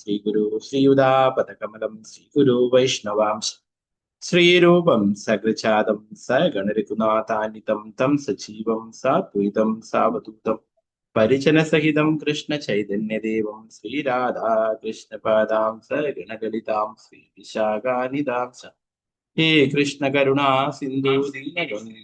ശ്രീഗുരു ശ്രീയുതാപദകമലം ശ്രീഗുരു വൈഷ്ണവാംശ ശ്രീരൂപം സകൃജാതം സഗണരഘുനാഥാന്വിതം തം സജീവം സാദ്വൈതം സാവധൂതം പരിജനസഹിതം കൃഷ്ണ ചൈതന്യദേവം ശ്രീരാധാ കൃഷ്ണപാദാം സഗണഗളിതാം ശ്രീ വിശാഖാനിതാം സ ഹേ കൃഷ്ണ കരുണാ സിന്ധു ദീനബന്ധു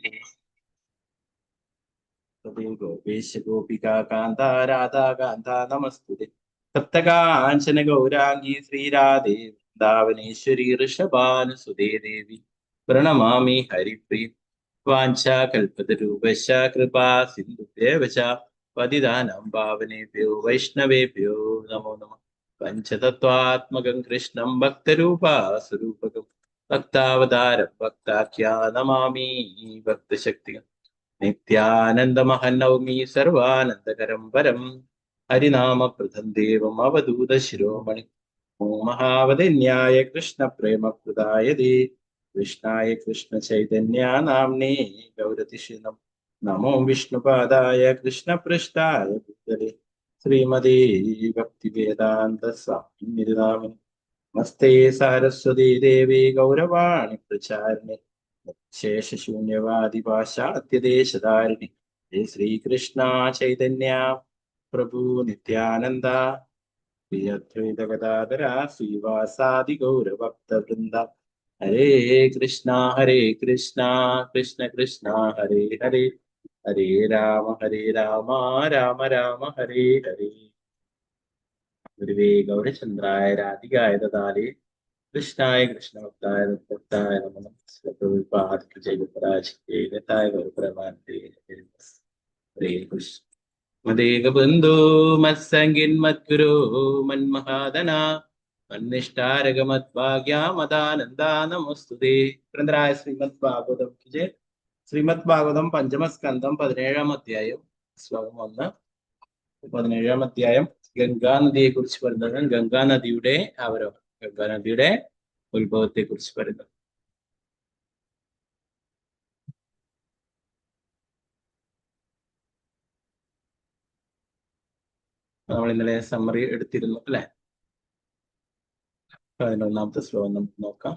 ഗോപേശ ഗോപികാ കാന്ത രാധാ കാന്ത നമസ്തുതേ സപ്തകാഞ്ചന ഗൗരാംഗി ശ്രീരാധേ വൃന്ദാവനേശ്വരി ഋഷഭാനുസുതേ ദേവി പ്രണമാമി ഹരിപ്രിയ വാഞ്ചാകൽപതരൂപശ കൃപാ സിന്ധുദേവ ച പതിതാനാം പാവനേഭ്യോ വൈഷ്ണവേഭ്യോ നമോ നമഃ. പഞ്ചതത്വാത്മകം കൃഷ്ണം ഭക്തരൂപാസുരൂപകം ഭക്താവതാരം ഭക്താഖ്യാ നമാമി ഭക്തശക്തികം നിത്യാനന്ദമഹനൗമി സർവാനന്ദകരം പരം ഹരിനാമപ്രദം ദേവം അവധൂത ശിരോമണി ഓ മഹാവദന്യായ കൃഷ്ണ പ്രേമപ്രദായതേ കൃഷ്ണായ കൃഷ്ണ ചൈതന്യ നാംനേ ഗൗരതിഷിനം നമോ വിഷ്ണുപാദായ കൃഷ്ണപൃഷ്ഠായ ഭൂതലേ ശ്രീമതേ ഭക്തിവേദാന്ത സ്വാമിനി നമസ്തേ സാരസ്വതീ ദേവി ഗൗരവാണി പ്രചാരിണി ശേഷശൂന്യവാദി പാശ്ചാത്യദേശധാരിണി ഹേ ശ്രീകൃഷ്ണ ചൈതന്യ പ്രഭു നിത്യാനന്ദ ശ്രീ അദ്വൈത ഗദാധര ശ്രീവാസാദി ഗൗരഭക്തവൃന്ദ ഹരേ കൃഷ്ണ കൃഷ്ണ കൃഷ്ണ ഹരേ ഹരേ ഹരേ രാമ രാമ രാമ ഹരേ ഹരേ. ഗുരുവേ ഗൗരചന്ദ്രായ രാധികായ ദദാലേ കൃഷ്ണായ കൃഷ്ണഭക്തായ ഭക്തായ നമഃ. ജയപരാജയതായ ഗൗരപ്രമാനത്തെ ഹരേ കൃഷ്ണ മദേകബന്ധോ മത്സംഗിൻ മദ്ഗുരോ മന്മഹാദന മന്നിഷ്ടാരകമദ്ഭാഗ്യാമദാനന്ദാ നമോസ്തുതേ. ഗ്രന്ഥരായ ശ്രീമദ് ഭാഗവതം ജയ. ശ്രീമദ് ഭാഗവതം പഞ്ചമസ്കന്ധം 17-ാം അധ്യായം ശ്ലോകം 1. 17-ാം അധ്യായം ഗംഗാനദിയെ കുറിച്ച് പറയുന്നത്. ഗംഗാനദിയുടെ അവരോഹണം, ഗംഗാനദിയുടെ ഉത്ഭവത്തെ കുറിച്ച് പറയുന്നത്. നമ്മൾ ഇന്നലെ സമ്മറി എടുത്തിരുന്നു അല്ലെ? 11-ാമത്തെ ശ്ലോകം നമുക്ക് നോക്കാം.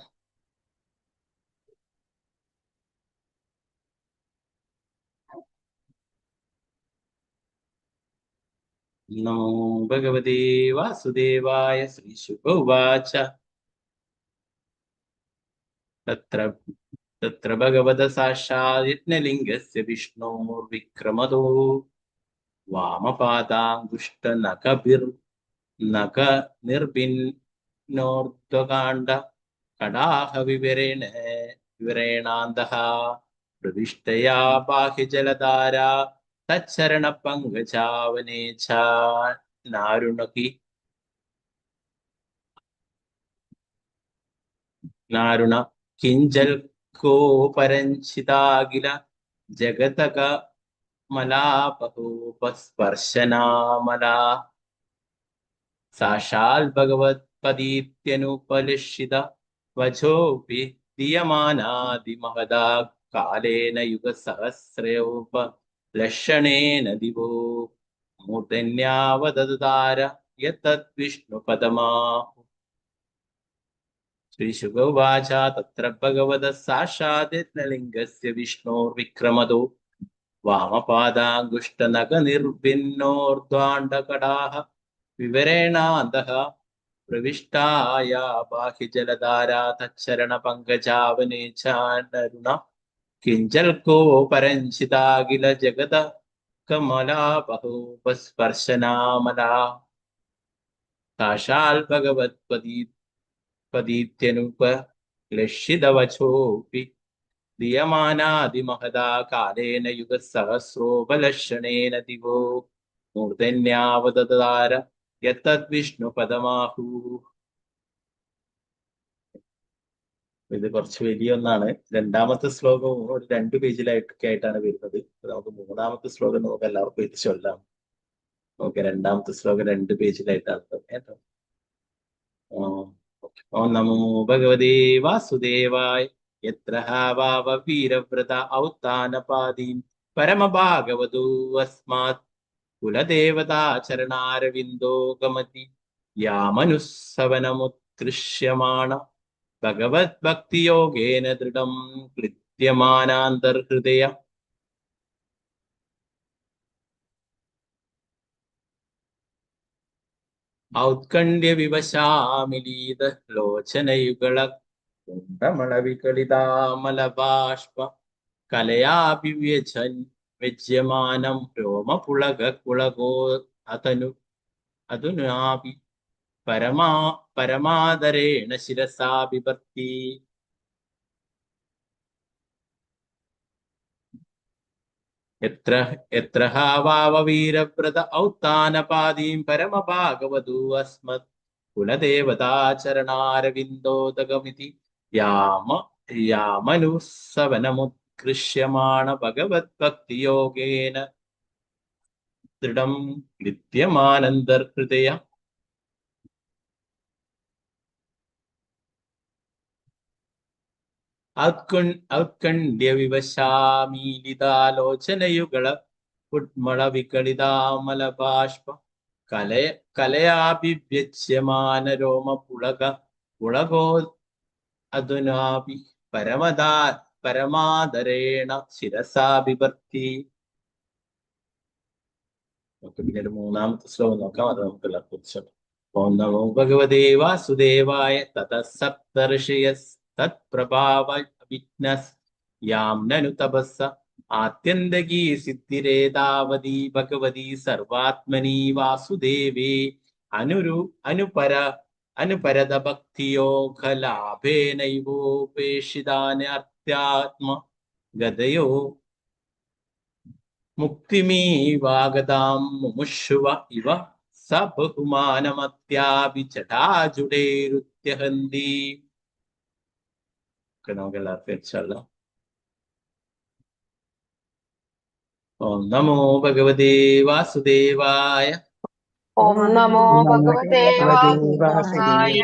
നമോ ഭഗവതേ വാസുദേവായ. ശ്രീശുക ഉവാച തത്ര ഭഗവത സാക്ഷാത് യജ്ഞലിംഗസ്യ വിഷ്ണോർവിക്രമതോ വാമപാദാങ്കുഷ്ടനഖ നിർഭിന്നോർധ്വകാണ്ഡ കടാഹ വിവരേണാന്തഃ പ്രവിഷ്ടയാ ബാഹ്യജലധാരാ തച്ചരണ പങ്കജാവനേച്ഛ നാരുണ കിഞ്ചൽ കോപരഞ്ചിതാഖില ജഗതക മലാപഹോപസ്പർശനാമലാ സാക്ഷാൽ ഭഗവത്പദീത്യനുപലിഷിത വചോപി ദീയമാനാദിമഹദാ കാലേന യുഗസഹസ്രയോപലക്ഷണേന ദിവോ മൂർധന്യാവദതാര യത്തദ്വിഷ്ണുപദമാഹു. ശ്രീശുക ഉവാച തത്ര ഭഗവതഃ സാക്ഷാത് യജ്ഞലിംഗസ്യ വിഷ്ണോർവിക്രമതോ വാമപാദാങ്കുഷ്ടനഖ നിർഭിന്നോർധ്വാണ്ഡകടാഹ വിവരേണാന്തഃ പ്രവിഷ്ടായ ബാഹ്യജലധാരാ തച്ചരണ പങ്കജാവനേച്ഛാനരുണ കിഞ്ചൽക്കോപരഞ്ചിതാഖില ജഗത കമലാപഹോപസ്പർശനാമലാ സാക്ഷാൽ ഭഗവത്പദീത്യനുപലക്ഷിതവചോപി ദീയമാനാദിമഹദാ കാലേന യുഗസഹസ്രോപലക്ഷണേന ദിവോ മൂർധന്യാവദതാര യത്തദ്വിഷ്ണുപദമാഹു. ഇത് കുറച്ച് വലിയ ഒന്നാണ്. 2-ാമത്തെ ശ്ലോകം ഒരു 2 പേജിലായിട്ടൊക്കെ ആയിട്ടാണ് വരുന്നത്. നമുക്ക് 3-ാമത്തെ ശ്ലോകം നമുക്ക് എല്ലാവർക്കും ഇത് ചൊല്ലാം. ഓക്കെ, 2-ാമത്തെ ശ്ലോകം 2 പേജിലായിട്ടാണ് കേട്ടോ. ഓം നമോ ഭഗവതേ വാസുദേവായ. യത്ര വാവ വീരവ്രത ഔത്താനപാദീൻ പരമഭാഗവതോ അസ്മാത് കുലദേവതാ ചരണാരവിന്ദോ ഗമതി യാമനുസ്സവനമുത്കൃഷ്യമാണ ഭഗവത് ഭക്തിയോഗേന ദൃഢം ക്ലിദ്യമാനാന്തർഹൃദയ ഔത്കണ്ഠ്യ വിവശാമിലീത ലോചനയുഗള കുണ്ടമളവികളിതാമലബാഷ്പ കലയാഭിവ്യജൻ വ്യജ്യമാനം രോമപുളക കുളകോ അധുനാപി പരമാദരേണ ശിരസാ ബിഭർത്തി. എത്ര വീരവ്രത ഔത്താനപാദീം പരമഭാഗവതൂ അസ്മത് കുലദേവതാചരണാരവിന്ദോദകമിതി യാമനുസ്സവനമുത്കൃഷ്യമാണ ഭഗവത് ഭക്തിയോഗേന ദൃഢം നിത്യമാനന്ദർഹൃദയ ഔത്കണ്ഠ്യ വിവശാമീലിതാലോചനയുഗള കുട്മള വികളിതാമലബാഷ്പ കലയാഭിവ്യജ്യമാന രോമപുളകോ അധുനാപി പരമാദരേണ ശിരസാ ബിഭർത്തി. പിന്നീട് മൂന്നാമത്തെ ശ്ലോകം നോക്കാം, അത് നമുക്ക് എല്ലാവർക്കും. ഓം നമോ ഭഗവതേ വാസുദേവായ തതഃ സപ്തർഷയസ് തത്പ്രഭാവവിഘ്നസ് യാം നനു തപസ്സ ആത്യന്തകീ സിദ്ധിരേതാവതി ഭഗവതി സർവാത്മനി വാസുദേവേ അനുപരത ഭക്തിയോഗലാഭേനൈവോപേക്ഷിതാനർത്യാത്മ ഗതയോ മുക്തിമീവാഗതാം മുമുഷുവ ഇവ സ ബഹുമാനമത്യാപി ജടാജുടേരുത്യഹന്തി. നമുക്ക് എല്ലാവർക്കും ഇൻഷാല്ലാഹ്. ഓം നമോ ഭഗവതേ വാസുദേവായ. ഓം നമോ ഭഗവതേ വാസുദേവായ.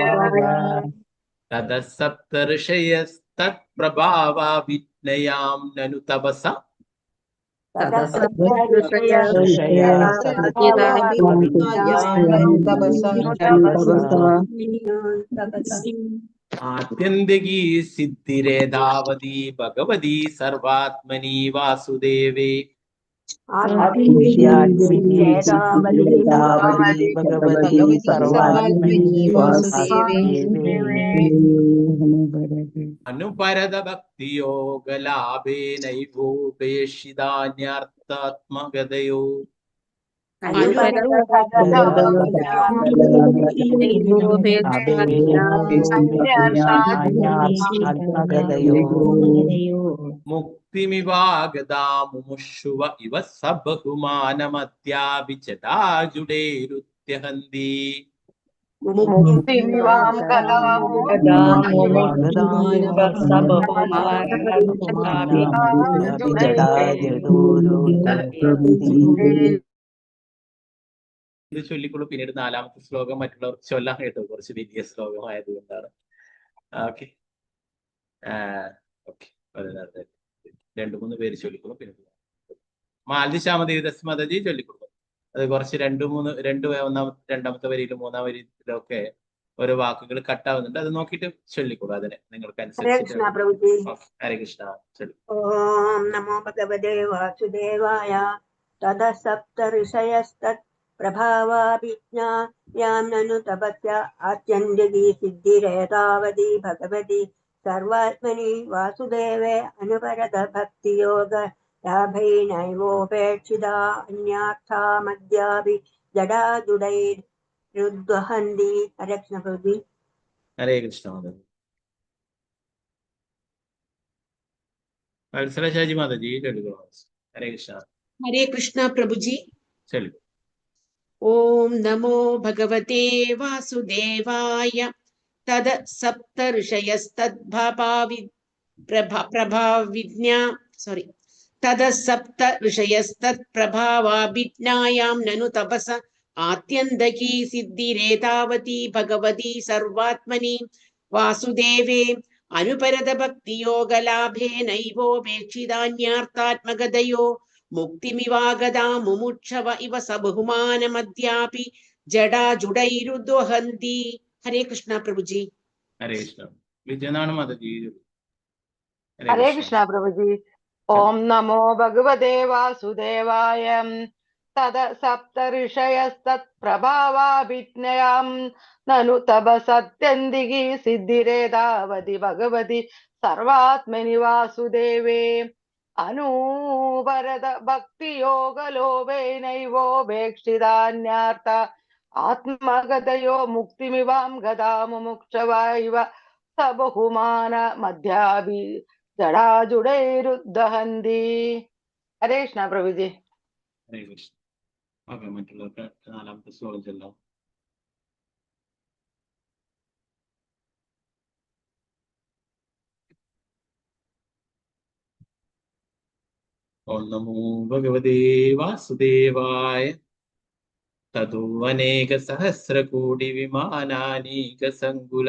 തതഃ സപ്തർഷയസ്തത്പ്രഭാവാവിജ്ഞയാം നനു തപസ ആത്യന്തികീ സിദ്ധിരേതാവതി ഭഗവതി സർവാത്മനി വാസുദേവേ അനുപരത ഭക്തിയോഗലാഭേനൈവോപേക്ഷിതാന്യർത്ഥാത്മഗതയോ മുക്തിമിവാഗതാമുമുഷുവ ഇവ സ ബഹുമാനമത്യാപി ജടാജുടേരുത്യഹന്തി. ഇത് ചൊല്ലിക്കൊള്ളൂ. പിന്നീട് നാലാമത്തെ ശ്ലോകം മറ്റുള്ളവർക്ക് ചൊല്ലാൻ കേട്ടോ, കുറച്ച് വലിയ ശ്ലോകമായതുകൊണ്ടാണ്. ഓക്കെ ഓക്കെ, 2-3 പേര് ചൊല്ലിക്കൊള്ളൂ. പിന്നെ മാൽദിശാമദേവി ദസ്മതജി ചൊല്ലിക്കൊള്ളൂ. അത് കുറച്ച് രണ്ടാമത്തെ വരിയിലും 3-ാം വരിയിലൊക്കെ ഓരോ വാക്കുകൾ കട്ടാവുന്നുണ്ട്, അത് നോക്കിയിട്ട് ചൊല്ലിക്കൊള്ളൂ. അതിനെ നിങ്ങൾക്ക് അനുസരിച്ച്. ഹരേ കൃഷ്ണ. ഓം നമോ ഭഗവതേ വാസുദേവായ. തതഃ സപ്തർഷയസ്തത് പ്രഭാവാഭിജ്ഞാ യാം നനു തപസ്യ ആത്യന്തികീ സിദ്ധിരേതാവതി ഭഗവതി സർവാത്മനി വാസുദേവേ അനുപരത ഭക്തിയോഗ ലാഭൈനൈവോപേക്ഷിതാ അന്യാർത്ഥാമദ്യാപി ജടാജുടൈരുദ്വഹന്തി. ഹരേ കൃഷ്ണ പ്രഭുജി. ഹരേ കൃഷ്ണ. വത്സലശാജി മാതാജി ചൊല്ലിക്കോ. ഹരേ കൃഷ്ണ. ഹരേ കൃഷ്ണ പ്രഭുജി. ചൊല്ലിക്കോ. ഓം നമോ ഭഗവതേ വാസുദേവായ. തത് സപ്ത ഋഷയസ്തദ്പ്രഭാവാഭിജ്ഞായാം നനു തപസ ആത്യന്തകീ സിദ്ധിരേതാവതി ഭഗവതി സർവാത്മനി വാസുദേവേ അനുപരത ഭക്തിയോഗലാഭേനൈവോപേക്ഷിതാന്യാർത്ഥാത്മഗതയോ മുക്തിമിവാഗതാ മുമുക്ഷവ ഇവ സ ബഹുമാനമദ്യാപി ജടാജുടൈരുദ്വഹന്തി. ഹരേ കൃഷ്ണ പ്രഭുജി. ഹരേ കൃഷ്ണ. വിജയനാണ് മാതാജി. ഹരേ കൃഷ്ണ പ്രഭുജി. ഓം നമോ ഭഗവതേ വാസുദേവായ. തദ സപ്ത ഋഷയസ്തത് പ്രഭാവാഭിജ്ഞയാം നനു തപസത്യന്തികി സിദ്ധിരേതാവതി ഭഗവതി സർവാത്മനി വാസുദേവേ. അനൂപരത ഭക്തിയോഗലോഭേനൈവോപേക്ഷിതാന്യാർത്ഥ ആത്മഗതയോ മുക്തിമിവാം ഗതാമുമുക്ഷവായിവ സബഹുമാന മധ്യാഭി ജടാജുടൈരുദ്ദഹന്തി. ഹരേ കൃഷ്ണ പ്രഭുജി. ഹരേ കൃഷ്ണ. ഓക്കെ, മറ്റുള്ളവർക്ക് നാലാമത്തെ ശ്ലോകം ചെല്ലാം. ഓം നമോ ഭഗവതേ വാസുദേവായ. തതു അനേക സഹസ്രകോടി വിമാനാനീക സങ്കുല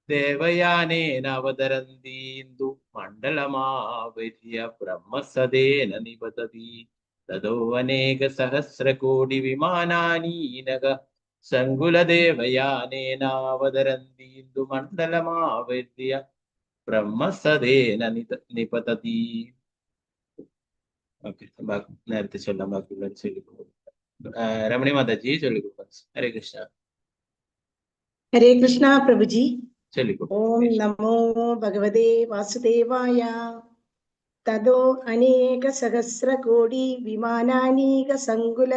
ദേവയാനേന അവതരന്തീന്ദു മണ്ഡലമാവര്യ ബ്രഹ്മസദേന നിപതതി. തതോ അനേക സഹസ്രകോടി വിമാനാനീനക സങ്കുല ദേവയാനേന അവതരന്തീന്ദു മണ്ഡലമാവര്യ ബ്രഹ്മസദേന നിപതതി. ഓക്കെ, നേരത്തെ ചൊല്ലാം, ബാക്കിയുള്ള ചൊല്ലിക്കൊള്ളു. രമണി മാതാജി ചൊല്ലിക്കൊള്ളു. ഹരേ കൃഷ്ണ. ഹരേ കൃഷ്ണ പ്രഭുജി. ചൊല്ലിക്കൊള്ളു. ഓം നമോ ഭഗവതേ വാസുദേവായ. തതോ അനേക സഹസ്രകോടി വിമാനാനീക സങ്കുല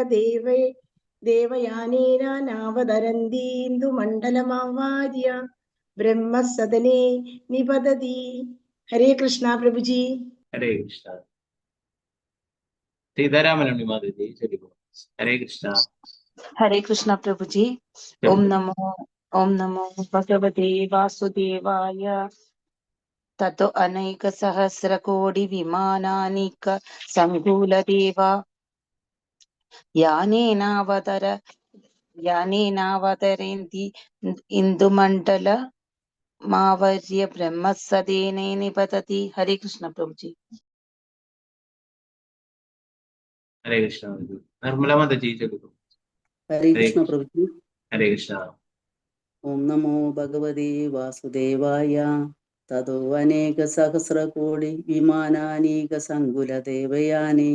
ദേവയാനേന നാവതരന്തീന്ദു മണ്ഡലമാവാര്യ ബ്രഹ്മസദനേ നിപതതി. ഹരേ കൃഷ്ണ പ്രഭുജി. ഹരേ കൃഷ്ണ. സീതാരാമനണി മാതാജി ചൊല്ലിക്കൊള്ളു. ഹരേ കൃഷ്ണ. ഹരേ കൃഷ്ണ പ്രഭുജി. ഓം നമോ ഭഗവതേ വാസുദേവായ. തതോ അനേക സഹസ്രകോടി വിമാനാനിക സങ്കുലദേവ യാനേനാവതരന്തി ഇന്ദുമണ്ഡല മാവര്യ ബ്രഹ്മസദേനേ നിപതതി. ഹരേ കൃഷ്ണ പ്രഭുജി. ഹരേ കൃഷ്ണ. നിർമ്മല മാതാജി ചൊല്ലിക്കൊള്ളു. ഹരേ കൃഷ്ണ പ്രഭുജി. ഹരേ കൃഷ്ണ. ഓം നമോ ഭഗവതേ വാസുദേവായ. തതോ അനേക സഹസ്രകോടി വിമാനാനീക സങ്കുല ദേവയാനേ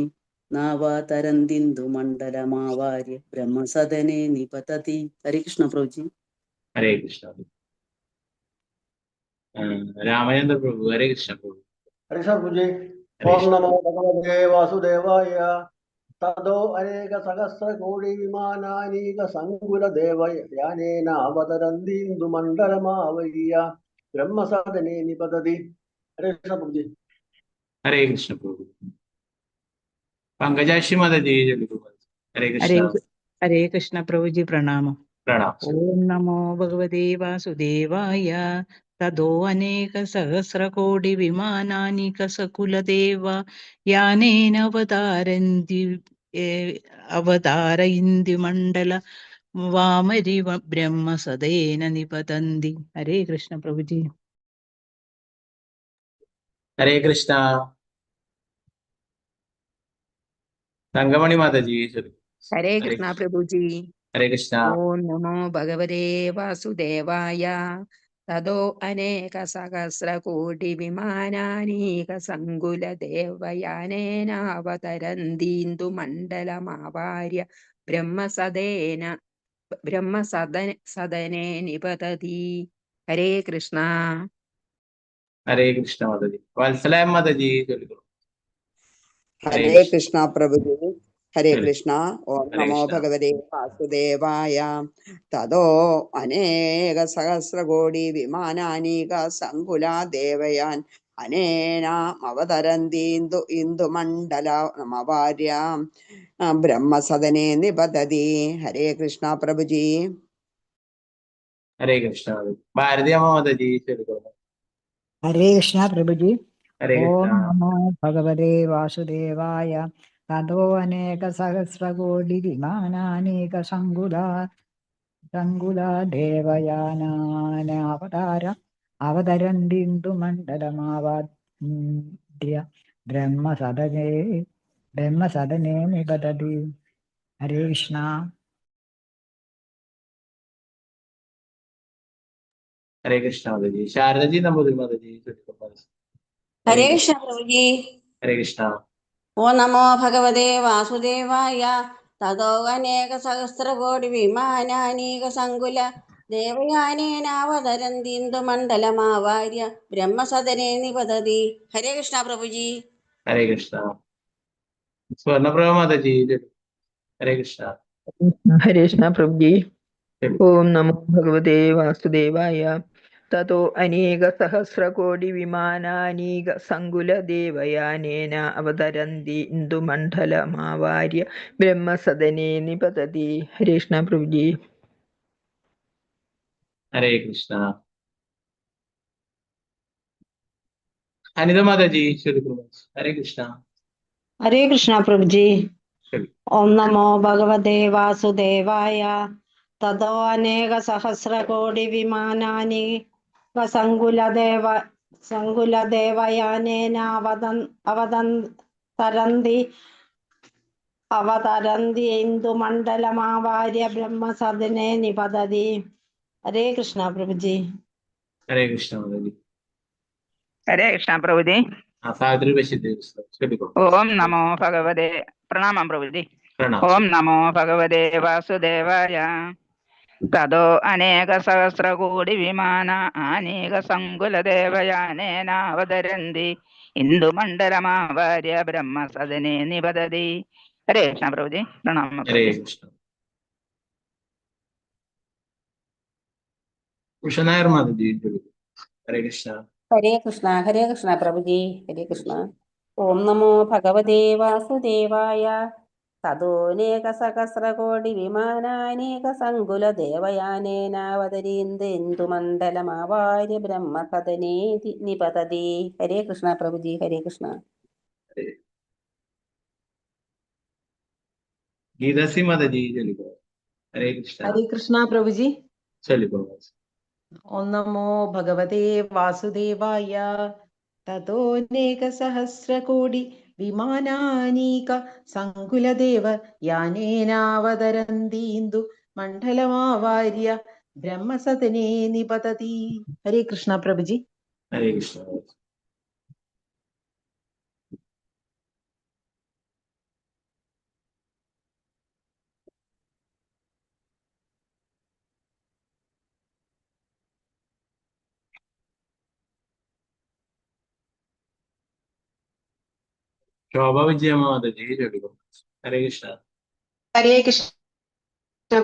നാവാതരന്തിന്ദു മണ്ഡലമാവാര്യ ബ്രഹ്മസദനേ നിപതതി. ഹരേ കൃഷ്ണ പ്രഭുജി. ഹരേ കൃഷ്ണ. രാമചന്ദ്ര പ്രഭു. ഹരേ കൃഷ്ണ പ്രഭു. ഹരേ കൃഷ്ണ പ്രഭുജി. ഓം നമോ ഭഗവതേ വാസുദേവായ. തതോ അനേക സഹസ്രകോടി വിമാനാനീക സങ്കുല ദേവയാനേന അവതരന്തീന്ദു മണ്ഡലമാവര്യ ബ്രഹ്മസദനേ നിപതതി. ഹരേ കൃഷ്ണ പ്രഭുജി. ഹരേ കൃഷ്ണ പ്രഭു. പങ്കജാക്ഷി മാതാജി ചൊല്ലിക്കൊള്ളു. ഹരേ കൃഷ്ണ. ഹരേ കൃഷ്ണ പ്രഭുജി. പ്രണാമം. പ്രണാം. ഓം നമോ ഭഗവതേ വാസുദേവായ. തതോ അനേക സഹസ്രകോടി വിമാനാനിക സകുലദേവ യാനേന അവതാരയന്തി മണ്ഡല വാമരി ബ്രഹ്മസദേന നിപതന്തി. ഹരേ കൃഷ്ണ പ്രഭുജി. ഹരേ കൃഷ്ണ. തങ്കമണി മാതാജി ചൊല്ലിക്കൊള്ളു. ഹരേ കൃഷ്ണ പ്രഭുജി. ഹരേ കൃഷ്ണ. ഓം നമോ ഭഗവതേ വാസുദേവായ. തതോ അനേക സഹസ്രകോടി വിമാനാനീക സങ്കുല ദേവയാനേന അവതരന്തീന്ദു മണ്ഡലമാവാര്യ ബ്രഹ്മസദനേ നിപതതി. ഹരേ കൃഷ്ണ. ഹരേ കൃഷ്ണ മാതാജി. വത്സലായ മാതാജി ചൊല്ലിക്കൊള്ളു. ഹരേ കൃഷ്ണ പ്രഭുജി. ഹരേ കൃഷ്ണ. ഓം നമോ ഭഗവതേ വാസുദേവായ. തതോ അനേക സഹസ്രകോടി വിമാനാനീക സങ്കുല ദേവയാൻ അനേന അവതരന്തീന്ദു ഇന്ദുമണ്ഡലമാവാര്യ ബ്രഹ്മസദനേ നിപതതി. ഹരേ കൃഷ്ണ പ്രഭുജി. ഹരേ കൃഷ്ണ. ഭാരതി അമ്മ മാതാജി ചൊല്ലിക്കൊള്ളു. ഹരേ കൃഷ്ണ പ്രഭുജി. ഹരേ ഓം കൃഷ്ണ. നമോ ഭഗവതേ വാസുദേവായ. തതോ അനേക സഹസ്രകോടി വിമാനാനീക സങ്കുല ദേവയാനാന അവതരന്തിന്ദു മണ്ഡലമാവാദ്യ ബ്രഹ്മസദനേ നിപതതി. ഹരേ കൃഷ്ണ. ഹരേ കൃഷ്ണ മാതാജി. ശാരദജി നമ്പൂതിരി മാതാജി. ഹരേ കൃഷ്ണ പ്രഭുജി. ഹരേ കൃഷ്ണ. ഓ നമോ ഭഗവതേ വാസുദേവായ. തതോ അനേക സഹസ്രകോടി വിമാനാനീക സങ്കുല ദേവയാനേനാവതരന്തിന്ദുമണ്ഡലമാവാര്യ ബ്രഹ്മസദനേ നിപതതി. ഹരേ കൃഷ്ണ പ്രഭുജി. ഹരേ കൃഷ്ണ. സ്വർണപ്രഭ മാതാജി. ഹരേ കൃഷ്ണ. ഹരേ കൃഷ്ണ പ്രഭുജി. ഓം നമോ ഭഗവതേ വാസുദേവായ. തതോ അനേക സഹസ്രകോടി വിമാനാനീക സങ്കുല ദേവയാനേന അവതരന്തി ഇന്ദുമണ്ഡലമാവാര്യ ബ്രഹ്മസദനേ നിപതതി. ഹരേ കൃഷ്ണ പ്രഭുജി. ഹരേ കൃഷ്ണ. അനിത മാതാജി. ഹരേ കൃഷ്ണ. ഹരേ കൃഷ്ണ പ്രഭുജി. ഓം നമോ ഭഗവതേ വാസുദേവായ. തതോ അനേക സഹസ്രകോടി വിമാനാനി സങ്കുലദേവയാനേന അവതരന്തി ഇന്ദുമണ്ഡലമാവാര്യ ബ്രഹ്മസദനേ നിപതതി. ഹരേ കൃഷ്ണ പ്രഭുജി. ഹരേ കൃഷ്ണ മാതാജി. ഹരേ കൃഷ്ണ പ്രഭുജി. സാവിത്രി ബശീർ. ഓം നമോ ഭഗവതേ. പ്രണാമം പ്രഭുജി. ഓം നമോ ഭഗവതേ വാസുദേവായ. തതോ അനേക സഹസ്രകോടി വിമാന അനേക സങ്കുല ദേവയാനേന അവതരന്തി ഇന്ദുമണ്ഡലമാവാര്യ ബ്രഹ്മസദനേ നിപതതി. ഹരേ കൃഷ്ണ പ്രഭുജി. പ്രണാമം ഹരേ പ്രഭുജി. കൃഷ്ണ. ഉഷനായർ മാതാജി. ഹരേ കൃഷ്ണ. ഹരേ കൃഷ്ണ. ഹരേ കൃഷ്ണ പ്രഭുജി. ഹരേ കൃഷ്ണ. ഓം നമോ ഭഗവതേ വാസുദേവായ. തതോനേക സഹസ്രകോടി വിമാനാനേക സങ്കുല ദേവയാനേനാവതരീന്ദുമണ്ഡലമാവാര്യ ബ്രഹ്മസദനേ നിപതതി. ഹരേ കൃഷ്ണ പ്രഭുജി. ഹരേ കൃഷ്ണ. ഗീതാസി മാതാജി. ഹരേ കൃഷ്ണ. ഹരേ കൃഷ്ണ പ്രഭുജി. ഓം നമോ ഭഗവതേ വാസുദേവായ. തതോനേക സഹസ്രകോടി വിമാനാനീക സങ്കുലദേവ യാനേനാവതരന്തി ഇന്ദു മണ്ഡലമാവാര്യ ബ്രഹ്മസദനേ നിപതതി. ഹരേ കൃഷ്ണ പ്രഭുജി. ഹരേ കൃഷ്ണ. ശോഭ വിജയ മാതാജി. ഹരേ കൃഷ്ണ. ഹരേ കൃഷ്ണ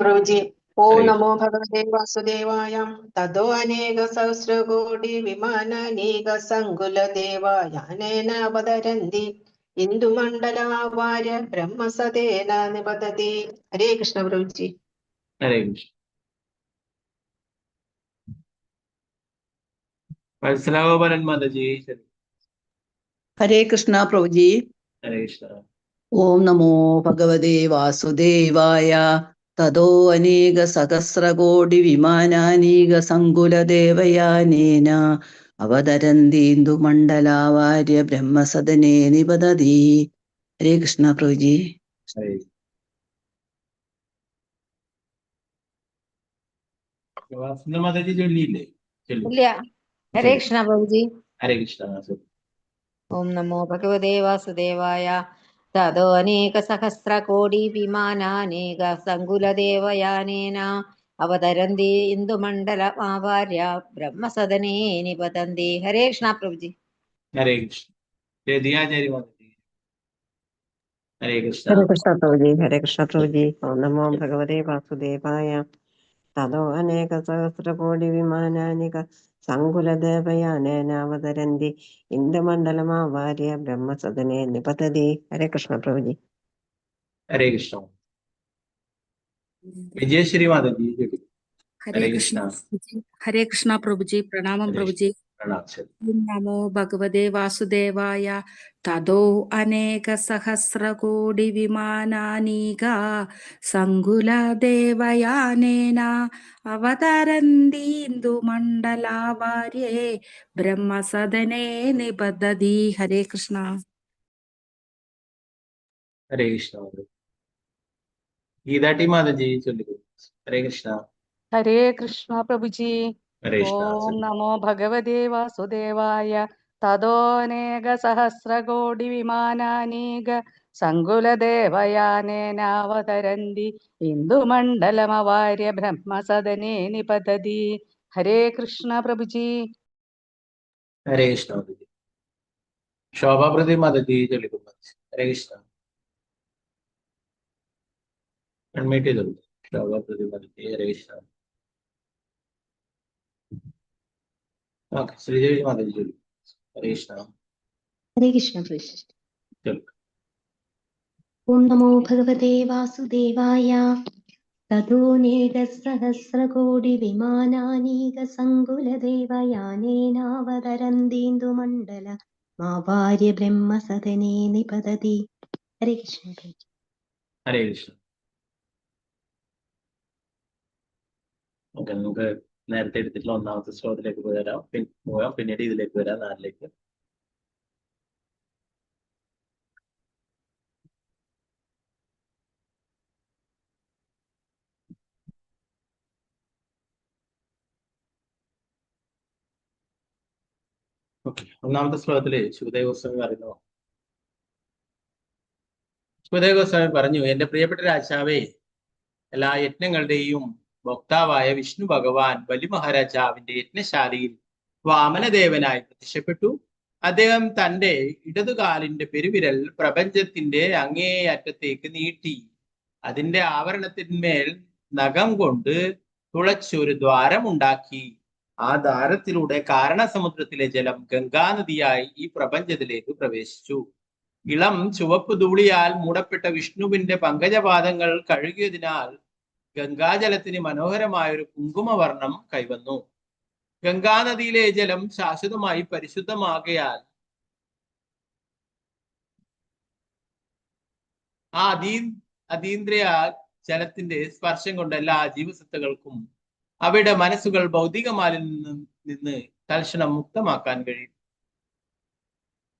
പ്രഭുജി. ഓം നമോ ഭഗവതേ വാസുദേവായ. തതോ അനേക സഹസ്രകോടി വിമാനാനീക സങ്കുല ദേവയാനേന അവതരന്തി ഇന്ദുമണ്ഡലമാവാര്യ ബ്രഹ്മസദേന നിപതതി. ഹരേ കൃഷ്ണ പ്രഭുജി. ഹരേ കൃഷ്ണ. വത്സലാഗോപരൻ മാതാജി. ഹരേ കൃഷ്ണ പ്രഭുജി. ഹരേ കൃഷ്ണ. ഓം നമോ ഭഗവതേ വാസുദേവായ. തതോ അനേക സഹസ്രകോടി വിമാനാനീക സങ്കുല ദേവയാനേന അവതരന്തീന്ദുമണ്ഡലാവാര്യ ബ്രഹ്മസദനേ നിപതതി. ഹരേ കൃഷ്ണ പ്രഭുജി. മാതാജി ചൊല്ലിയില്ലേ? ഇല്ല. ഹരേ കൃഷ്ണ പ്രഭുജി. ഹരേ കൃഷ്ണ. ഓം നമോ ഭഗവതേ വാസുദേവായ. തതോ അനേക സഹസ്രകോടി വിമാനാനേക സങ്കുലദേവയാനേന അവതരന്തി ഇന്ദുമണ്ഡലമാവാര്യ ബ്രഹ്മസദനേ നിപതന്തി. ഹരേ കൃഷ്ണ പ്രഭുജി. ഹരേ കൃഷ്ണ. രതിയാചാര്യ മാതാജി. ഹരേ കൃഷ്ണ. ഹരേ കൃഷ്ണ പ്രഭുജി. ഹരേ കൃഷ്ണ പ്രഭുജി. ഓം നമോ ഭഗവതേ വാസുദേവായ. തതോ അനേക സഹസ്രകോടി വിമാനാനിക സങ്കുലദേവയാനേന അവതരന്തി ഇന്ദുമണ്ഡലമാവാര്യ ബ്രഹ്മസദനേ നിപതതി. ഹരേ കൃഷ്ണ പ്രഭുജി. ഹരേ കൃഷ്ണ. വിജയശ്രീ മാതാജി. ഹരേ കൃഷ്ണ. ഹരേ കൃഷ്ണ പ്രഭുജി. പ്രണാമം പ്രഭുജി. നമോ ഭഗവതേ വാസുദേവായ. തതോ അനേക സഹസ്രകോടി വിമാനാനീക സങ്കുല ദേവയാനേന അവതരന്തീന്ദുമണ്ഡലാവാര്യേ ബ്രഹ്മസദനേ നിപതതി. ഹരേ കൃഷ്ണ. ഹരേ കൃഷ്ണ. ഗീതാട്ടി മാതാജി ചൊല്ലിക്കോ. ഹരേ കൃഷ്ണ. ഹരേ കൃഷ്ണ പ്രഭുജി. ഹരേ കൃഷ്ണ. ഓം നമോ ഭഗവതേ വാസുദേവായ. തതോനേക സഹസ്രകോടി വിമാനാനീക സങ്കുലദേവയാനേനാവതരന്തി ഇന്ദുമണ്ഡലമവാര്യ ബ്രഹ്മസദനേ നിപതതി. ഹരേ കൃഷ്ണ പ്രഭുജി. ഹരേ കൃഷ്ണ മാതാജി. ശോഭാപ്രതി മാതാജി ചൊല്ലിക്കോ. ഹരേ കൃഷ്ണ. അൺമ്യൂട്ട് ചെയ്തോളൂ. ശോഭാപ്രതി മാതാജി. ഹരേ കൃഷ്ണ. ഓക്കെ, ശ്രീദേവി മാതാജി ചൊല്ലിക്കോ. ഹരേ കൃഷ്ണ. ഹരേ കൃഷ്ണ പ്രഭുജി. ചൊല്ലിക്കോ. ഓം നമോ ഭഗവതേ വാസുദേവായ. തതോനേകസഹസ്രകോടി വിമാനാനീക സങ്കുലദേവയാനേനാവതരന്തീന്ദുമണ്ഡല മാവാര്യ ബ്രഹ്മസദനേ നിപതതി. ഹരേ കൃഷ്ണ പ്രഭുജി. ഹരേ കൃഷ്ണ. ഓക്കെ, നമുക്ക് നേരത്തെ എടുത്തിട്ടുള്ള ഒന്നാമത്തെ ശ്ലോകത്തിലേക്ക് പോകാം. പിന്നീട് ഇതിലേക്ക് വരാം, 4ലേക്ക്. ഓക്കെ, ഒന്നാമത്തെ ശ്ലോകത്തില് ശുഭദേവ ഗോസ്വാമി പറയുന്നു. ശുഭദേവ ഗോസ്വാമി പറഞ്ഞു, എന്റെ പ്രിയപ്പെട്ട രാജാവേ, എല്ലാ യജ്ഞങ്ങളുടെയും ഭോക്താവായ വിഷ്ണു ഭഗവാൻ ബലി മഹാരാജാവിന്റെ യജ്ഞശാലയിൽ വാമനദേവനായി പ്രത്യക്ഷപ്പെട്ടു. അദ്ദേഹം തന്റെ ഇടതുകാലിന്റെ പെരുവിരൽ പ്രപഞ്ചത്തിന്റെ അങ്ങേ അറ്റത്തേക്ക് നീട്ടി അതിന്റെ ആവരണത്തിന്മേൽ നഖം കൊണ്ട് തുളച്ചൊരു ദ്വാരമുണ്ടാക്കി. ആ ദ്വാരത്തിലൂടെ കാരണസമുദ്രത്തിലെ ജലം ഗംഗാനദിയായി ഈ പ്രപഞ്ചത്തിലേക്ക് പ്രവേശിച്ചു. ഇളം ചുവപ്പ് ധൂളിയാൽ മൂടപ്പെട്ട വിഷ്ണുവിന്റെ പങ്കജപാദങ്ങൾ കഴുകിയതിനാൽ ഗംഗാജലത്തിന് മനോഹരമായൊരു കുങ്കുമവർണ്ണം കൈവന്നു. ഗംഗാനദിയിലെ ജലം ശാശ്വതമായി പരിശുദ്ധമാകയാൽ ആ അതീന്ദ്രിയ ജലത്തിന്റെ സ്പർശം കൊണ്ട് എല്ലാ ജീവസത്തകൾക്കും അവയുടെ മനസ്സുകൾ ഭൗതിക മാലിന്യം നിന്ന് തൽക്ഷണം മുക്തമാക്കാൻ കഴിയും.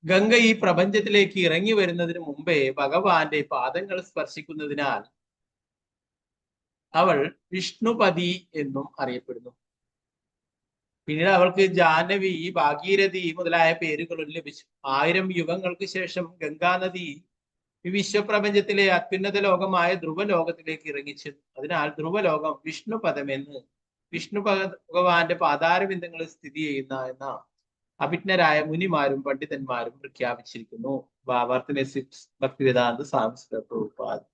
ഗംഗ ഈ പ്രപഞ്ചത്തിലേക്ക് ഇറങ്ങി വരുന്നതിന് മുമ്പേ ഭഗവാന്റെ പാദങ്ങൾ സ്പർശിക്കുന്നതിനാൽ അവൾ വിഷ്ണുപതി എന്നും അറിയപ്പെടുന്നു. പിന്നീട് അവൾക്ക് ജാഹ്നവി, ഭാഗീരഥി മുതലായ പേരുകളും ലഭിച്ചു. 1000 യുഗങ്ങൾക്ക് ശേഷം ഗംഗാനദി ഈ വിശ്വപ്രപഞ്ചത്തിലെ അത്യുന്നത ലോകമായ ധ്രുവലോകത്തിലേക്ക് ഇറങ്ങിച്ചെന്നു. അതിനാൽ ധ്രുവലോകം വിഷ്ണുപദമെന്ന് വിഷ്ണു ഭഗവാന്റെ പാതാരബിന്ദങ്ങളിൽ സ്ഥിതി ചെയ്യുന്ന എന്ന അഭിജ്ഞരായ മുനിമാരും പണ്ഡിതന്മാരും പ്രഖ്യാപിച്ചിരിക്കുന്നു. ഭാവാർത്ഥ ഭക്തിവേദാന്ത സ്വാമി പ്രഭുപാദ്.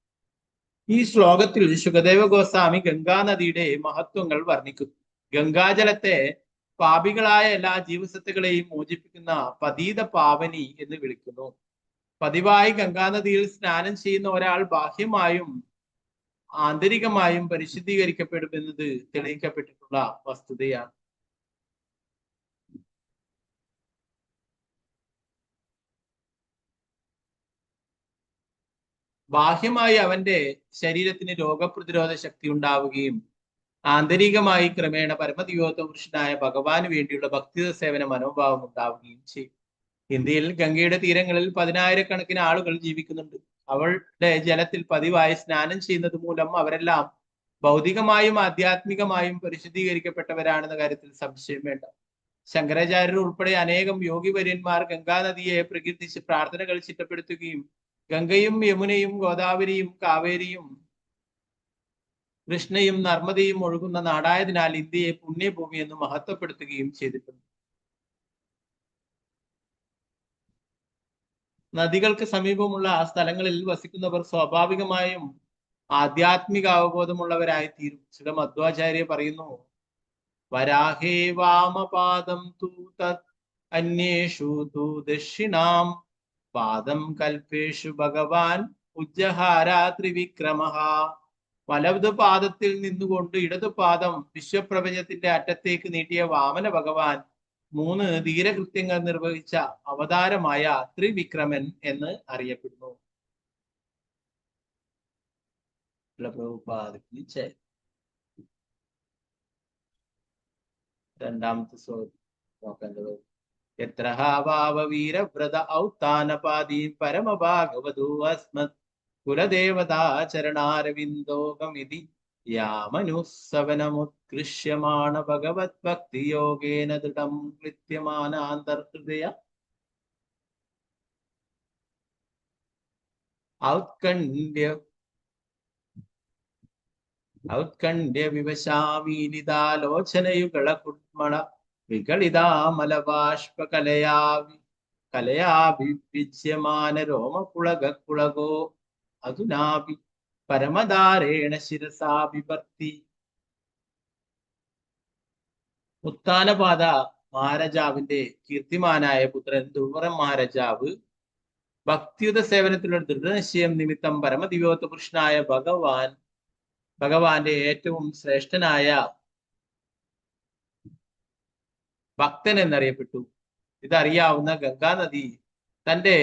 ഈ ശ്ലോകത്തിൽ ശുകദേവ ഗോസ്വാമി ഗംഗാനദിയുടെ മഹത്വങ്ങൾ വർണ്ണിക്കുന്നു. ഗംഗാജലത്തെ പാപികളായ എല്ലാ ജീവസത്തുകളെയും മോചിപ്പിക്കുന്ന പതീത പാവനി എന്ന് വിളിക്കുന്നു. പതിവായി ഗംഗാനദിയിൽ സ്നാനം ചെയ്യുന്ന ഒരാൾ ബാഹ്യമായും ആന്തരികമായും പരിശുദ്ധീകരിക്കപ്പെടുമെന്നത് തെളിയിക്കപ്പെട്ടിട്ടുള്ള വസ്തുതയാണ്. ബാഹ്യമായി അവന്റെ ശരീരത്തിന് രോഗപ്രതിരോധ ശക്തി ഉണ്ടാവുകയും ആന്തരികമായി ക്രമേണ പരമദിവ്യോത്ത പുരുഷനായ ഭഗവാന് വേണ്ടിയുള്ള ഭക്തി സേവന മനോഭാവം ഉണ്ടാവുകയും ചെയ്യും. ഇന്ത്യയിൽ ഗംഗയുടെ തീരങ്ങളിൽ 10,000-കണക്കിന് ആളുകൾ ജീവിക്കുന്നുണ്ട്. അവളുടെ ജലത്തിൽ പതിവായി സ്നാനം ചെയ്യുന്നത് മൂലം അവരെല്ലാം ഭൗതികമായും ആധ്യാത്മികമായും പരിശുദ്ധീകരിക്കപ്പെട്ടവരാണെന്ന കാര്യത്തിൽ സംശയം വേണ്ട. ശങ്കരാചാര്യർ ഉൾപ്പെടെ അനേകം യോഗിവര്യന്മാർ ഗംഗാനദിയെ പ്രകീർത്തിച്ച് പ്രാർത്ഥനകൾ ചിട്ടപ്പെടുത്തുകയും ഗംഗയും യമുനയും ഗോദാവരിയും കാവേരിയും കൃഷ്ണയും നർമ്മദയും ഒഴുകുന്ന നാടായതിനാൽ ഇന്ത്യയെ പുണ്യഭൂമി എന്ന് മഹത്വപ്പെടുത്തുകയും ചെയ്തിട്ടുണ്ട്. നദികൾക്ക് സമീപമുള്ള ആ സ്ഥലങ്ങളിൽ വസിക്കുന്നവർ സ്വാഭാവികമായും ആധ്യാത്മിക അവബോധമുള്ളവരായി തീരും. ചില മധ്വാചാര്യ പറയുന്നു, വരാഹേ വാമപാദം തൂ തത് അന്യേഷു തൂ ദക്ഷിണാം പാദം കൽപേഷു ഭഗവാൻ ഉജ്ജഹാരാ ത്രിവിക്രമഃ. വലതു പാദത്തിൽ നിന്നുകൊണ്ട് ഇടതു പാദം വിശ്വപ്രപഞ്ചത്തിന്റെ അറ്റത്തേക്ക് നീട്ടിയ വാമന ഭഗവാൻ 3 ധീരകൃത്യങ്ങൾ നിർവഹിച്ച അവതാരമായ ത്രിവിക്രമൻ എന്ന് അറിയപ്പെടുന്നു. രണ്ടാമത്തെ ശ്ലോകം നോക്കേണ്ടത്, എത്ര ഭാവ വീരവ്രത ഔത്താനപാദീം പരമഭാഗവതോ അസ്മത് കുലദേവതാചരണാരവിന്ദോകമിതി യാമനുസ്സവനമുത്കൃഷ്യമാണ ഭഗവത്ഭക്തിയോഗേന ദൃഢം കൃത്യമാനാന്തർഹൃദയ ഔത്കണ്ഠ്യ വിവശാമീലിതാലോചനയുഗള കുട്മണ വികളിതാമലബാഷ്പകലയാ രോമപുളകുളകോ അധുനാപി പരമധാരേണ ശിരസാ വിഭർത്തി. ഉത്താനപാത മഹാരാജാവിന്റെ കീർത്തിമാനായ പുത്രൻ ധ്രുവറം മഹാരാജാവ് ഭക്തിയുത സേവനത്തിലുള്ള ദൃഢനിശ്ചയം നിമിത്തം പരമദിവ്യോത്ത പുരുഷനായ ഭഗവാന്റെ ഏറ്റവും ശ്രേഷ്ഠനായ ഭക്തൻ എന്നറിയപ്പെട്ടു. ഇതറിയാവുന്ന ഗംഗാനദി തന്റെ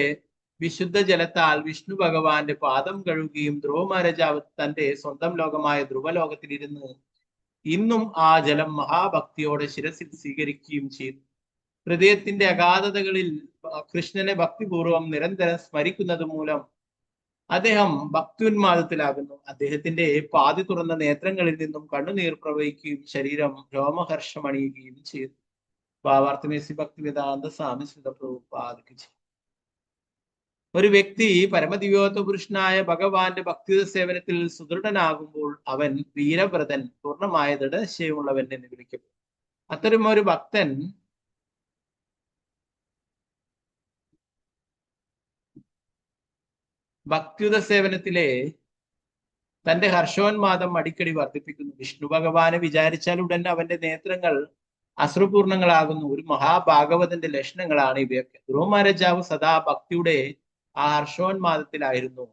വിശുദ്ധ ജലത്താൽ വിഷ്ണു ഭഗവാന്റെ പാദം കഴുകുകയും ധ്രുവ മഹാരാജാവ് തന്റെ സ്വന്തം ലോകമായ ധ്രുവലോകത്തിലിരുന്ന് ഇന്നും ആ ജലം മഹാഭക്തിയോടെ ശിരസിൽ സ്വീകരിക്കുകയും ചെയ്തു. ഹൃദയത്തിന്റെ അഗാധതകളിൽ കൃഷ്ണനെ ഭക്തിപൂർവം നിരന്തരം സ്മരിക്കുന്നത് മൂലം അദ്ദേഹം ഭക്തിയുന്മാദത്തിലാകുന്നു. അദ്ദേഹത്തിന്റെ പാതി തുറന്ന നേത്രങ്ങളിൽ നിന്നും കണ്ണുനീർ പ്രവഹിക്കുകയും ശരീരം രോമഹർഷമണിയുകയും ചെയ്തു. ഭാവാർത്ഥമേസി ഭക്തിവേദാന്ത സ്വാമി ശ്രീ പ്രഭുപാദിക്ക് ചെയ്തു. ഒരു വ്യക്തി പരമദിവ്യോത്ത പുരുഷനായ ഭഗവാന്റെ ഭക്തിയുത സേവനത്തിൽ സുദൃഢനാകുമ്പോൾ അവൻ വീരവ്രതൻ, പൂർണ്ണമായ ദൃഢനിശ്ചയമുള്ളവൻ എന്ന് വിളിക്കും. അത്തരം ഒരു ഭക്തൻ ഭക്തിയുത സേവനത്തിലെ തന്റെ ഹർഷോന്മാദം അടിക്കടി വർദ്ധിപ്പിക്കുന്നു. വിഷ്ണു ഭഗവാനെ വിചാരിച്ചാൽ ഉടൻ അവന്റെ നേത്രങ്ങൾ അശ്രുപൂർണങ്ങളാകുന്നു. ഒരു മഹാഭാഗവതന്റെ ലക്ഷണങ്ങളാണ് ഇവയൊക്കെ. ധ്രുവ മഹാരാജാവ് സദാ ഭക്തിയുടെ ആ ഹർഷോന്മാദത്തിലായിരുന്നു.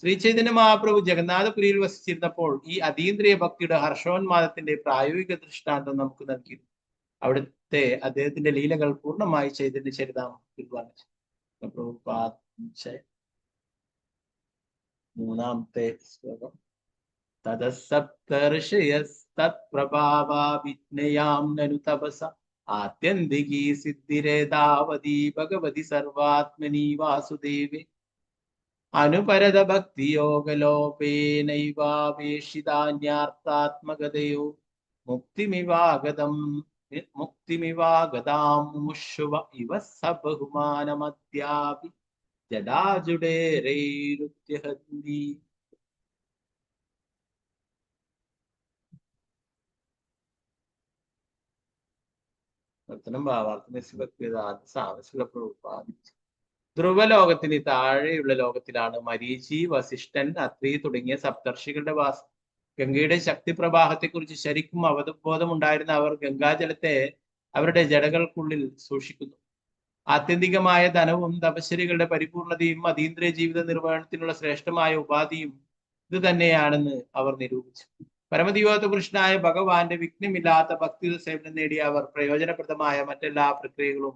ശ്രീ ചൈതന്യ മഹാപ്രഭു ജഗന്നാഥപുരിയിൽ വസിച്ചിരുന്നപ്പോൾ ഈ അതീന്ദ്രിയ ഭക്തിയുടെ ഹർഷോന്മാദത്തിന്റെ പ്രായോഗിക ദൃഷ്ടാന്തം നമുക്ക് നൽകി. അവിടുത്തെ അദ്ദേഹത്തിന്റെ ലീലകൾ പൂർണ്ണമായി ചൈതന്യ ചരിതാമൃതത്തിൽ വർണ്ണിച്ചു. മൂന്നാമത്തെ ശ്ലോകം. തദസപ്തർഷയസ്തത്പ്രഭാവാവിജ്ഞയാം നനു തപസ ആത്യന്തികീ സിദ്ധിരേതാവതി ഭഗവതി സർവാത്മനി വാസുദേവേ അനുപരത ഭക്തിയോഗലോപേനൈവാവേഷിതാന്യാർത്ഥാത്മകതയോ മുക്തിമിവാഗതാം മുമുഷുവ ഇവ സബഹുമാനമദ്യാപി ജടാജുഡേരൈരുത്യഹന്തി. ധ്രുവലോകത്തിന് താഴെയുള്ള ലോകത്തിലാണ് മരീചി, വസിഷ്ഠൻ, അത്രി തുടങ്ങിയ സപ്തർഷികളുടെ വാസം. ഗംഗയുടെ ശക്തി പ്രവാഹത്തെ കുറിച്ച് ശരിക്കും അവബോധം ഉണ്ടായിരുന്ന അവർ ഗംഗാജലത്തെ അവരുടെ ജടകൾക്കുള്ളിൽ സൂക്ഷിക്കുന്നു. ആത്യന്തികമായ ധനവും തപശ്ശരികളുടെ പരിപൂർണതയും അതീന്ദ്രിയ ജീവിത നിർവഹണത്തിനുള്ള ശ്രേഷ്ഠമായ ഉപാധിയും ഇത് തന്നെയാണെന്ന് അവർ നിരൂപിച്ചു. പരമദിവ്യോത്ത പുരുഷനായ ഭഗവാന്റെ വിഘ്നമില്ലാത്ത ഭക്തിയുത സേവനം നേടിയ അവർ പ്രയോജനപ്രദമായ മറ്റെല്ലാ പ്രക്രിയകളും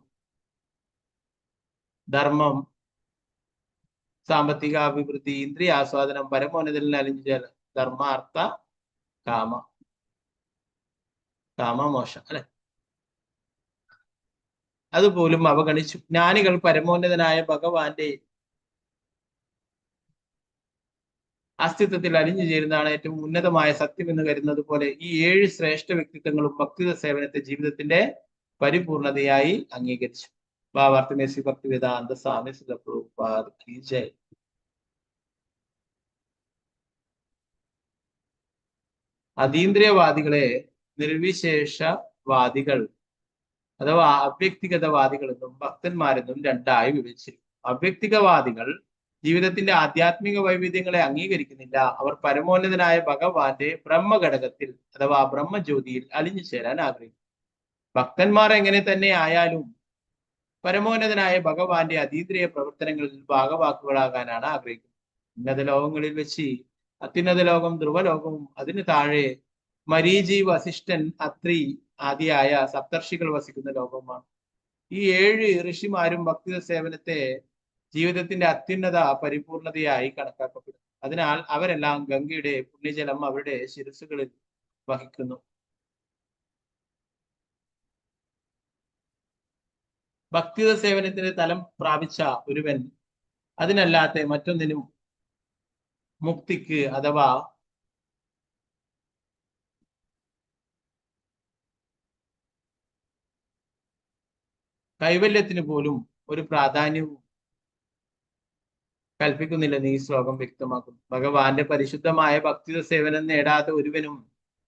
ധർമ്മം, സാമ്പത്തിക അഭിവൃദ്ധി, ഇന്ദ്രിയ ആസ്വാദനം, പരമോന്നതലിൽ അലിഞ്ഞ ധർമാർത്ഥ കാമമോക്ഷം അല്ലെ, അതുപോലും അവഗണിച്ചു. ജ്ഞാനികൾ പരമോന്നതനായ ഭഗവാന്റെ അസ്തിത്വത്തിൽ അലിഞ്ഞു ചേരുന്നതാണ് ഏറ്റവും ഉന്നതമായ സത്യം എന്ന് കരുതുന്നത് പോലെ ഈ 7 ശ്രേഷ്ഠ വ്യക്തിത്വങ്ങളും ഭക്തിയുത സേവനത്തെ ജീവിതത്തിന്റെ പരിപൂർണതയായി അംഗീകരിച്ചു. ഭാവാർത്ഥമേസി ഭക്തിവേദാന്ത സ്വാമി ശ്രീ പ്രഭുപാദ് കി ജയ്. അതീന്ദ്രിയവാദികളെ നിർവിശേഷവാദികൾ അഥവാ അവ്യക്തിഗതവാദികൾ എന്നും ഭക്തന്മാരെന്നും രണ്ടായി വിഭജിച്ചിരിക്കും. അവ്യക്തികവാദികൾ ജീവിതത്തിന്റെ ആധ്യാത്മിക വൈവിധ്യങ്ങളെ അംഗീകരിക്കുന്നില്ല. അവർ പരമോന്നതനായ ഭഗവാന്റെ ബ്രഹ്മഘടകത്തിൽ അഥവാ ബ്രഹ്മജ്യോതിയിൽ അലിഞ്ഞു ചേരാൻ ആഗ്രഹിക്കും. ഭക്തന്മാർ എങ്ങനെ തന്നെ ആയാലും പരമോന്നതനായ ഭഗവാന്റെ അതീന്ദ്രിയ പ്രവർത്തനങ്ങളിൽ ഭാഗവാക്കുകളാകാനാണ് ആഗ്രഹിക്കുന്നത്. ഉന്നത ലോകങ്ങളിൽ വെച്ച് അത്യുന്നത ലോകം ധ്രുവലോകവും അതിന് താഴെ മരീചി, വസിഷ്ഠൻ, അത്രി ആദിയായ സപ്തർഷികൾ വസിക്കുന്ന ലോകവുമാണ്. ഈ 7 ഋഷിമാരും ഭക്തിയുത സേവനത്തെ ജീവിതത്തിന്റെ അത്യുന്നത പരിപൂർണതയായി കണക്കാക്കപ്പെടുന്നു. അതിനാൽ അവരെല്ലാം ഗംഗയുടെ പുണ്യജലം അവരുടെ ശിരസുകളിൽ വഹിക്കുന്നു. ഭക്തിയുത സേവനത്തിന്റെ തലം പ്രാപിച്ച ഒരുവൻ അതിനല്ലാത്ത മറ്റൊന്നിനും മുക്തിക്ക് അഥവാ കൈവല്യത്തിന് പോലും ഒരു പ്രാധാന്യവും കൽപ്പിക്കുന്നില്ലെന്ന് ഈ ശ്ലോകം വ്യക്തമാക്കുന്നു. ഭഗവാന്റെ പരിശുദ്ധമായ ഭക്തിയുടെ സേവനം നേടാത്ത ഒരുവനും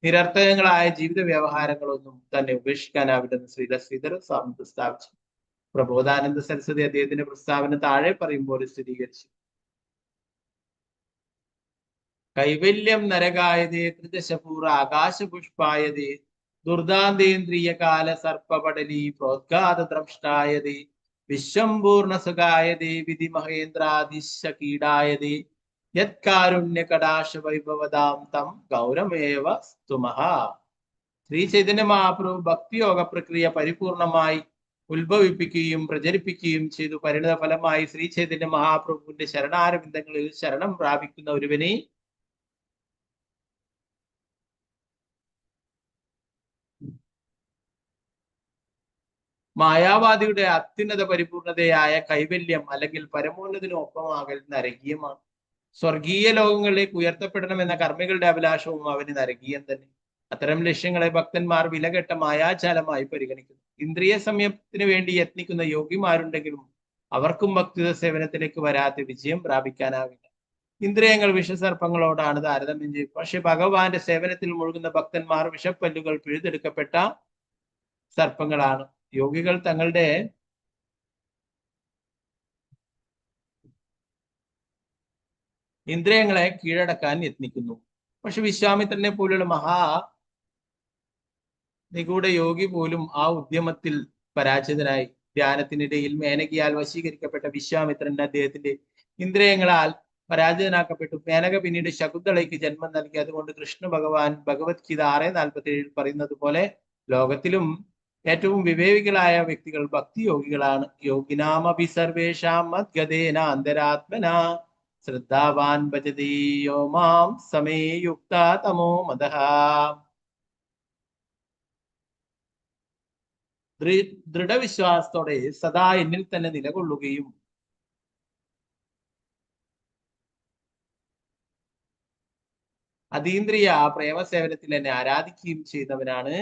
നിരർത്ഥകങ്ങളായ ജീവിത വ്യവഹാരങ്ങളൊന്നും തന്നെ ഉപേക്ഷിക്കാനാവില്ലെന്ന് ശ്രീധര സ്വാമി പ്രസ്താവിച്ചു. പ്രബോധാനന്ദ സരസ്വതി അദ്ദേഹത്തിന്റെ പ്രസ്താവന താഴെ പറയുമ്പോൾ സ്ഥിരീകരിച്ചു. കൈവല്യം നരകായതേ ത്രിദശപൂർവ ആകാശപുഷ്പായതേ ദുർദാന്തേന്ദ്രിയ കാല സർപ്പപടലി പ്രോദ്ഘാത ദ്രഷ്ടായതേ വിശ്വംപൂർണസുഖായതേ വിധി മഹേന്ദ്രാദിശകീടായതേ യത്കാരുണ്യ കടാശ വൈഭവതാം തം ഗൗരമേവ സ്തുമഃ. ശ്രീ ചൈതന്യ മഹാപ്രഭു ഭക്തിയോഗ പ്രക്രിയ പരിപൂർണമായി ഉത്ഭവിപ്പിക്കുകയും പ്രചരിപ്പിക്കുകയും ചെയ്തു. പരിണത ഫലമായി ശ്രീ ചൈതന്യ മഹാപ്രഭുവിന്റെ ശരണാരവിന്ദങ്ങളിൽ ശരണം പ്രാപിക്കുന്ന ഒരുവനെ മായാവാദിയുടെ അത്യുന്നത പരിപൂർണതയായ കൈവല്യം അല്ലെങ്കിൽ പരമോന്നതിനും ഒപ്പമാകൽ നരകീയമാണ്. സ്വർഗീയ ലോകങ്ങളിലേക്ക് ഉയർത്തപ്പെടണമെന്ന കർമ്മികളുടെ അഭിലാഷവും അവന് നരകീയം തന്നെ. അത്തരം ലക്ഷ്യങ്ങളെ ഭക്തന്മാർ വിലകെട്ട മായാജാലമായി പരിഗണിക്കുന്നു. ഇന്ദ്രിയ സംയമനത്തിന് വേണ്ടി യത്നിക്കുന്ന യോഗിമാരുണ്ടെങ്കിലും അവർക്കും ഭക്തിത സേവനത്തിലേക്ക് വരാതെ വിജയം പ്രാപിക്കാനാവില്ല. ഇന്ദ്രിയങ്ങൾ വിഷസർപ്പങ്ങളോടാണ് താരതമ്യം ചെയ്യുന്നത്. പക്ഷെ ഭഗവാന്റെ സേവനത്തിൽ മുഴുകുന്ന ഭക്തന്മാർ വിഷപ്പല്ലുകൾ പിഴുതെടുക്കപ്പെട്ട സർപ്പങ്ങളാണ്. യോഗികൾ തങ്ങളുടെ ഇന്ദ്രിയങ്ങളെ കീഴടക്കാൻ യത്നിക്കുന്നു. പക്ഷെ വിശ്വാമിത്രനെ പോലുള്ള നിഗൂഢ യോഗി പോലും ആ ഉദ്യമത്തിൽ പരാജിതനായി. ധ്യാനത്തിനിടയിൽ മേനകയാൽ വശീകരിക്കപ്പെട്ട വിശ്വാമിത്രൻ അദ്ദേഹത്തിന്റെ ഇന്ദ്രിയങ്ങളാൽ പരാജിതനാക്കപ്പെട്ടു. മേനക പിന്നീട് ശകുന്തളയ്ക്ക് ജന്മം നൽകി. അതുകൊണ്ട് കൃഷ്ണ ഭഗവാൻ ഭഗവത്ഗീത 6:47 പറയുന്നത് പോലെ ലോകത്തിലും ഏറ്റവും വിവേകികളായ വ്യക്തികൾ ഭക്തിയോഗികളാണ്. യോഗിനാമപി സർവേഷാം മദ്ഗതേന അന്തരാത്മന ശ്രദ്ധാവാൻ ഭജതി യോ മാം സമേ യുക്താ തമോ മദഃ. ദൃഢവിശ്വാസത്തോടെ സദാ എന്നിൽ തന്നെ നിലകൊള്ളുകയും അതീന്ദ്രിയ പ്രേമസേവനത്തിൽ എന്നെ ആരാധിക്കുകയും ചെയ്യുന്നവനാണ്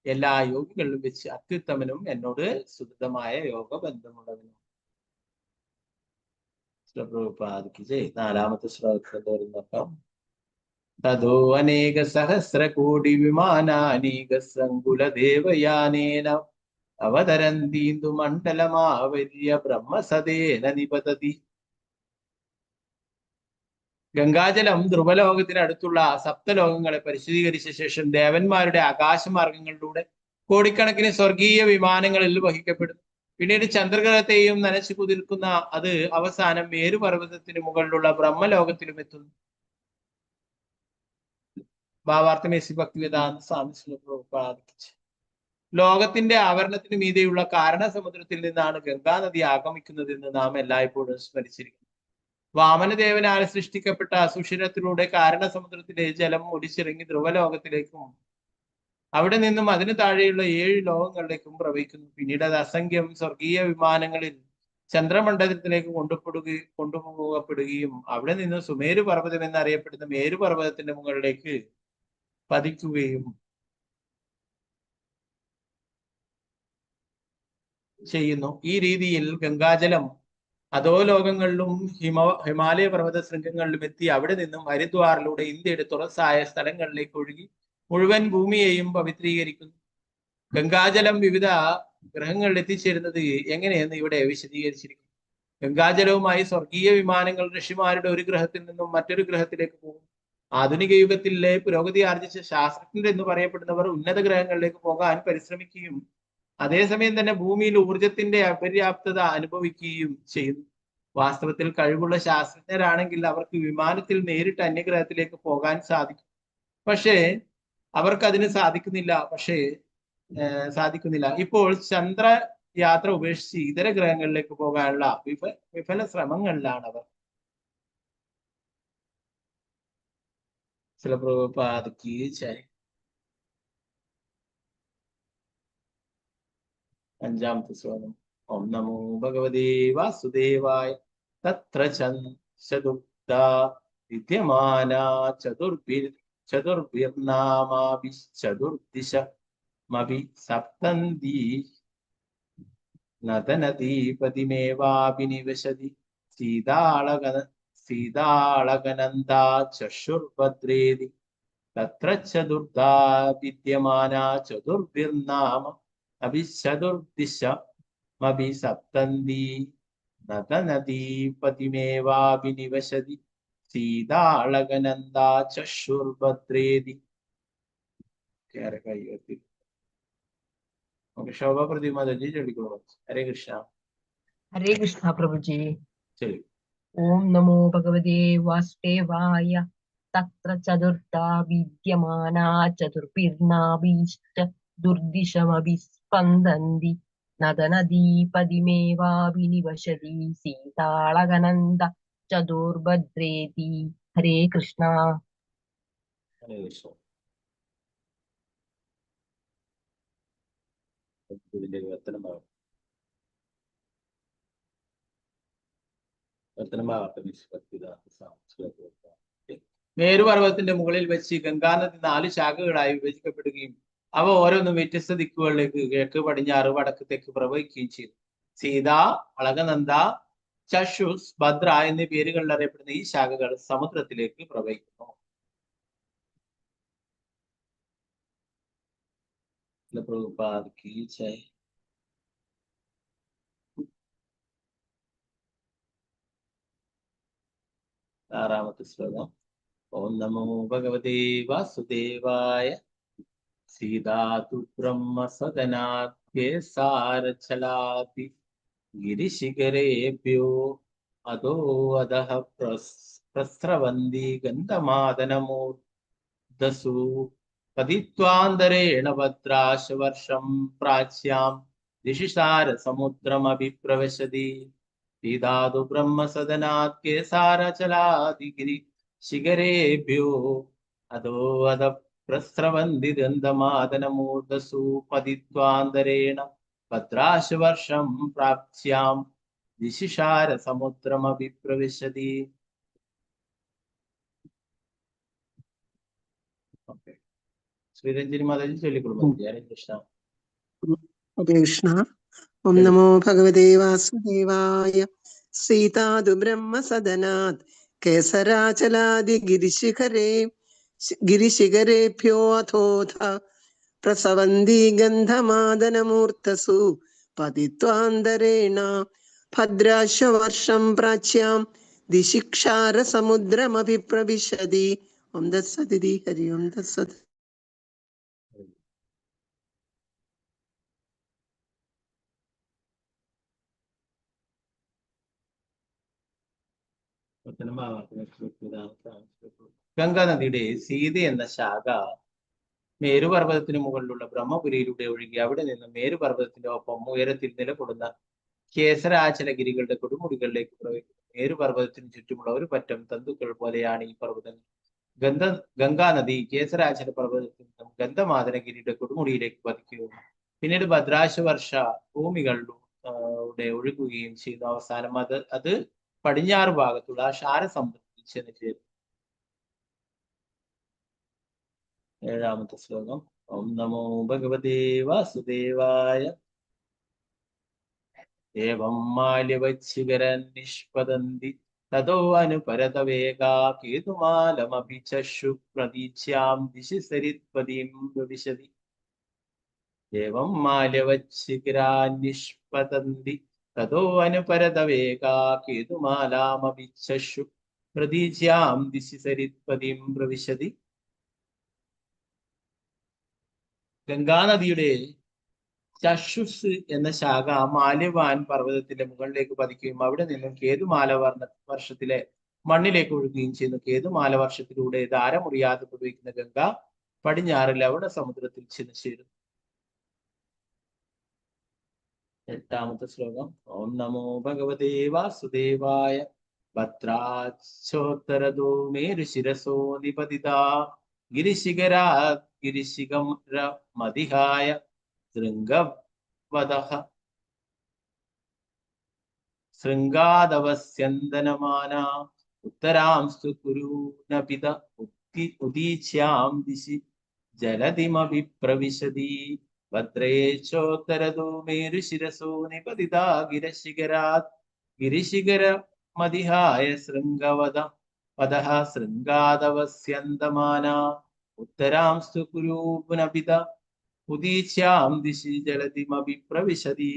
എല്ലാ യോഗികളിലും വെച്ച് അത്യുത്തമനും എന്നോട് സുദൃഢമായ യോഗ ബന്ധമുള്ളവനും. നാലാമത്തെ ശ്ലോകത്തിൽ നോക്കാം. തതോ അനേക സഹസ്ര കോടി വിമാനാനീക സങ്കുല ദേവയാനേന അവതരന്തീന്ദു മണ്ഡലമാവര്യ ബ്രഹ്മസദേന നിപതതി. ഗംഗാജലം ധ്രുവലോകത്തിനടുത്തുള്ള സപ്തലോകങ്ങളെ പരിശുദ്ധീകരിച്ച ശേഷം ദേവന്മാരുടെ ആകാശമാർഗങ്ങളിലൂടെ കോടിക്കണക്കിന് സ്വർഗീയ വിമാനങ്ങളിൽ വഹിക്കപ്പെടുന്നു. പിന്നീട് ചന്ദ്രഗ്രഹത്തെയും നനച്ചു കുതിർക്കുന്ന അത് അവസാനം മേരുപർവ്വതത്തിന് മുകളിലുള്ള ബ്രഹ്മലോകത്തിലും എത്തുന്നു. ഭാവാർത്ഥമേസി ഭക്തിവേദാന്ത സ്വാമി പ്രവർത്തിച്ചു. ലോകത്തിന്റെ ആവരണത്തിന് മീതെയുള്ള കാരണസമുദ്രത്തിൽ നിന്നാണ് ഗംഗാനദി ആഗമിക്കുന്നതെന്ന് നാം എല്ലായ്പ്പോഴും സ്മരിച്ചിരിക്കുന്നു. വാമനദേവനാൽ സൃഷ്ടിക്കപ്പെട്ട സുഷിരത്തിലൂടെ കാരണസമുദ്രത്തിലെ ജലം ഒലിച്ചിറങ്ങി ധ്രുവലോകത്തിലേക്കും അവിടെ നിന്നും അതിന് താഴെയുള്ള 7 ലോകങ്ങളിലേക്കും പ്രവഹിക്കുന്നു. പിന്നീട് അത് അസംഖ്യം സ്വർഗീയ വിമാനങ്ങളിൽ ചന്ദ്രമണ്ഡലത്തിലേക്ക് കൊണ്ടുപോകപ്പെടുകയും അവിടെ നിന്ന് സുമേരു പർവ്വതം എന്നറിയപ്പെടുന്ന മേരുപർവ്വതത്തിന്റെ മുകളിലേക്ക് പതിക്കുകയും ചെയ്യുന്നു. ഈ രീതിയിൽ ഗംഗാജലം അധോലോകങ്ങളിലും ഹിമാലയ പർവ്വത ശൃംഗങ്ങളിലും എത്തി അവിടെ നിന്നും ഹരിദ്വാറിലൂടെ ഇന്ത്യയുടെ തുറസായ സ്ഥലങ്ങളിലേക്ക് ഒഴുകി മുഴുവൻ ഭൂമിയെയും പവിത്രീകരിക്കുന്നു. ഗംഗാജലം വിവിധ ഗ്രഹങ്ങളിൽ എത്തിച്ചേരുന്നത് എങ്ങനെയെന്ന് ഇവിടെ വിശദീകരിച്ചിരിക്കുന്നു. ഗംഗാജലവുമായി സ്വർഗീയ വിമാനങ്ങൾ ഋഷിമാരുടെ ഒരു ഗ്രഹത്തിൽ നിന്നും മറ്റൊരു ഗ്രഹത്തിലേക്ക് പോകും. ആധുനിക യുഗത്തിലെ പുരോഗതി ആർജിച്ച ശാസ്ത്രജ്ഞർ എന്ന് പറയപ്പെടുന്നവർ ഉന്നത ഗ്രഹങ്ങളിലേക്ക് പോകാൻ പരിശ്രമിക്കുകയും അതേസമയം തന്നെ ഭൂമിയിൽ ഊർജത്തിന്റെ അപര്യാപ്തത അനുഭവിക്കുകയും ചെയ്യുന്നു. വാസ്തവത്തിൽ കഴിവുള്ള ശാസ്ത്രജ്ഞരാണെങ്കിൽ അവർക്ക് വിമാനത്തിൽ നേരിട്ട് അന്യഗ്രഹത്തിലേക്ക് പോകാൻ സാധിക്കും. പക്ഷേ അവർക്ക് അതിന് സാധിക്കുന്നില്ല. ഇപ്പോൾ ചന്ദ്രയാത്ര ഉപേക്ഷിച്ച് ഇതര ഗ്രഹങ്ങളിലേക്ക് പോകാനുള്ള വിഫല ശ്രമങ്ങളിലാണ് അവർ. ചില പ്രഭുപാദിക്ക് അഞ്ചാമത്തെ ശ്ലോകം. ഓം നമോ ഭഗവതേ വാസുദേവായ തത്ര ചതുക്ത വിദ്യമാന ചതുർഭിർനാമാഭിശ്ചതുർദിശമഭി സപ്തന്തി നദനദീപതിമേവാഭിനിവശതി സീതാളകനന്ദാ ചക്ഷുർഭദ്രേതി തത്ര ചതുർധാ വിദ്യമാന ചതുർഭിർനാമ അഭിശ്ചതുർദിശമഭി സപ്തന്തി നദനദീപതിമേവാഭിനിവശതി സീതാളകനന്ദാ ചക്ഷുർഭദ്രേതി. കൈവർത്തി ശോഭ പ്രതിമാതാജി ചൊല്ലിക്കോളൂ. ഹരേ കൃഷ്ണ. ഹരേ കൃഷ്ണ പ്രഭുജി. ശരി. ഓം നമോ ഭഗവതേ വാസുദേവായ. തത്ര ചതുർഥാ വിദ്യമാനാ ചതുർഭിർനാഭീശ്ച ദുർദിശമഭിസ്പന്ദന്തി നദനദീപതിമേവാഭിനിവശതി സീതാളകനന്ദ ചതുർഭദ്രേതി. ഹരേ കൃഷ്ണ. ഹരേ കൃഷ്ണ. ഇതിന്റെ മേരുപർവ്വതത്തിന്റെ മുകളിൽ വെച്ച് ഗംഗാനദി 4 ശാഖകളായി വിഭജിക്കപ്പെടുകയും അവ ഓരോന്നും വ്യത്യസ്ത ദിക്കുകളിലേക്ക് കിഴക്ക്, പടിഞ്ഞാറ്, വടക്ക്, തെക്ക് പ്രവഹിക്കുകയും ചെയ്തു. സീത, അളകനന്ദ, ചക്ഷുസ്, ഭദ്ര എന്നീ പേരുകളിൽ അറിയപ്പെടുന്ന ഈ ശാഖകൾ സമുദ്രത്തിലേക്ക് പ്രവഹിക്കുന്നു. ആറാമത്തെ ശ്ലോകം. ഓം നമോ ഭഗവതേ വാസുദേവായ. സീതാതു ബ്രഹ്മസദനാദ്യേ സാരചലാതി ഗിരിശിഖരേഭ്യോ അധോ അധഃ പ്രസ്രവന്തി ഗന്ധമാദനമൂർധസു പതിത്വാന്തരേണ ഭദ്രാശവർഷം പ്രാച്യാം ദിശി സാരസമുദ്രമഭിപ്രവശതി. സീതാതു ബ്രഹ്മസദനാദ്യേ സാരചലാതി ഗിരിശിഖരേഭ്യോ അധോ അധഃ പ്രസ്രവന്തി ഗന്ധമാദനമൂർധസു പതിത്വാന്തരേണ ഭദ്രാശവർഷം പ്രാപ്സ്യാം ദിശിഷാര സമുദ്രമഭിപ്രവിശതി. ശ്രീരഞ്ജനി മാതാജി ചൊല്ലിക്കൊള്ളുന്നു. ഹരേ കൃഷ്ണ. ഹരേ കൃഷ്ണ. ഓം നമോ ഭഗവതേ വാസുദേവായ. സീതാതു ബ്രഹ്മസദനാത് കേസരാചലാദി ഗിരിശിഖരേഭ്യോ അഥോഥ പ്രസവന്തി ഗന്ധമാദനമൂർധസു പതിത്വാന്തരേണ ഭദ്രാശ്വവർഷം പ്രാച്യാം ദിശിക്ഷാര സമുദ്രമഭിപ്രവിശതി. ഓം തത്സദിതി. ഹരി ഓം തത്സത്. ഗംഗാനദിയുടെ സീത എന്ന ശാഖ മേരുപർവ്വതത്തിന് മുകളിലുള്ള ബ്രഹ്മപുരിയിലൂടെ ഒഴുകി അവിടെ നിന്ന് മേരുപർവ്വതത്തിന്റെ ഒപ്പം ഉയരത്തിൽ നിലകൊള്ളുന്ന കേസരാചലഗിരികളുടെ കൊടുമുടികളിലേക്ക് പ്രവഹിക്കുന്നു. മേരുപർവ്വതത്തിന് ചുറ്റുമുള്ള ഒരു പറ്റം തന്തുക്കൾ പോലെയാണ് ഈ പർവ്വതങ്ങൾ. ഗംഗാനദി കേസരാചല പർവ്വതത്തിൽ നിന്നും ഗന്ധമാദനഗിരിയുടെ കൊടുമുടിയിലേക്ക് പതിക്കുകയും പിന്നീട് ഭദ്രാശവർഷ ഭൂമികളിലൂടെ ഒഴുകുകയും ചെയ്യുന്നു. അവസാനം അത് പടിഞ്ഞാറ് ഭാഗത്തുള്ള ക്ഷാരസമുദ്രത്തിൽ ചെന്ന് ചേരും. ഏഴാമത്തെ ശ്ലോകം. ഓം നമോ ഭഗവതേ വാസുദേവായ. ഏവം മാല്യവച്ഛിഖരൻ നിഷ്പതന്തി തതോ അനുപരതവേഗാ കേതുമാലമഭിചക്ഷു പ്രതീച്യാം ദിശി സരിത്പതിം പ്രവിശതി. ഏവം മാല്യവച്ഛിഖരാൻ നിഷ്പതന്തി തതോ അനുപരതവേഗാ കേതുമാലാമഭിചക്ഷു പ്രതീച്യാം ദിശി സരിത്പതിം പ്രവിശതി. ഗംഗാനദിയുടെ ചക്ഷുസ് എന്ന ശാഖ മാല്യവാൻ പർവ്വതത്തിന്റെ മുകളിലേക്ക് പതിക്കുകയും അവിടെ നിന്നും കേതുമാല വർഷത്തിലെ മണ്ണിലേക്ക് ഒഴുകുകയും ചെയ്യുന്നു. കേതുമാല വർഷത്തിലൂടെ ധാരമുറിയാതെ പ്രവഹിക്കുന്ന ഗംഗ പടിഞ്ഞാറ് ലവണ സമുദ്രത്തിൽ ചെന്ന് ചേരുന്നു. എട്ടാമത്തെ ശ്ലോകം. ഓം നമോ ഭഗവതേ വാസുദേവായ. ഭദ്രാച്ഛോത്തരദോ മേരുശിരസോ നിപതിതാ ഗിരിശിഖരമതിഹായ ശൃംഗാദവസ്യന്തനമാന ഉത്തരാംസ്തു കുരൂനപിത ഉദീച്യാം ദിശി ജലതിമഭി പ്രവിശതി ഭദ്രേ ചോത്തരതോ മേരുശിരസോ നിപതിതാ ഗിരശിഖരാത് ഗിരിശിഖര മതിഹായ ശൃംഗവദ പദഃ ശൃംഗാദവസ്യന്തമാന ഉത്തരാംസ്തു കുരൂനപിത ഉദീച്യാം ദിശി ജലതിമഭി പ്രവിശതി.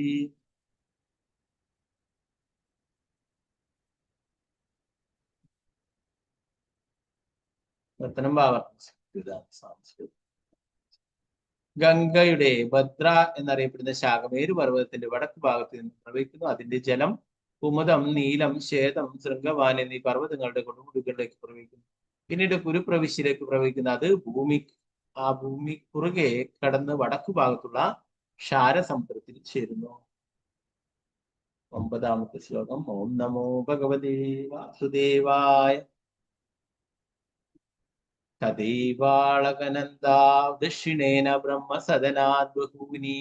ഗംഗയുടെ ഭദ്ര എന്നറിയപ്പെടുന്ന ശാഖമേരു പർവ്വതത്തിന്റെ വടക്ക് ഭാഗത്ത് നിന്ന് പ്രവഹിക്കുന്നു. അതിന്റെ ജലം കുമുദം, നീലം, ശ്വേതം, ശൃംഗവാൻ എന്നീ പർവ്വതങ്ങളുടെ കൊടുമുടികളിലേക്ക് പ്രവഹിക്കുന്നു. പിന്നീട് കുരുപ്രവിശ്യയിലേക്ക് പ്രവഹിക്കുന്ന അത് ഭൂമി കുറുകെ കടന്ന് വടക്കു ഭാഗത്തുള്ള ക്ഷാരസമുദ്രത്തിൽ ചേരുന്നു. 9ാമത്തെ ശ്ലോകം. ഓം നമോ ഭഗവതേ വാസുദേവായ തദൈവാളകനന്ദാ ദക്ഷിണേന ബ്രഹ്മസദനാദ് ബഹൂനി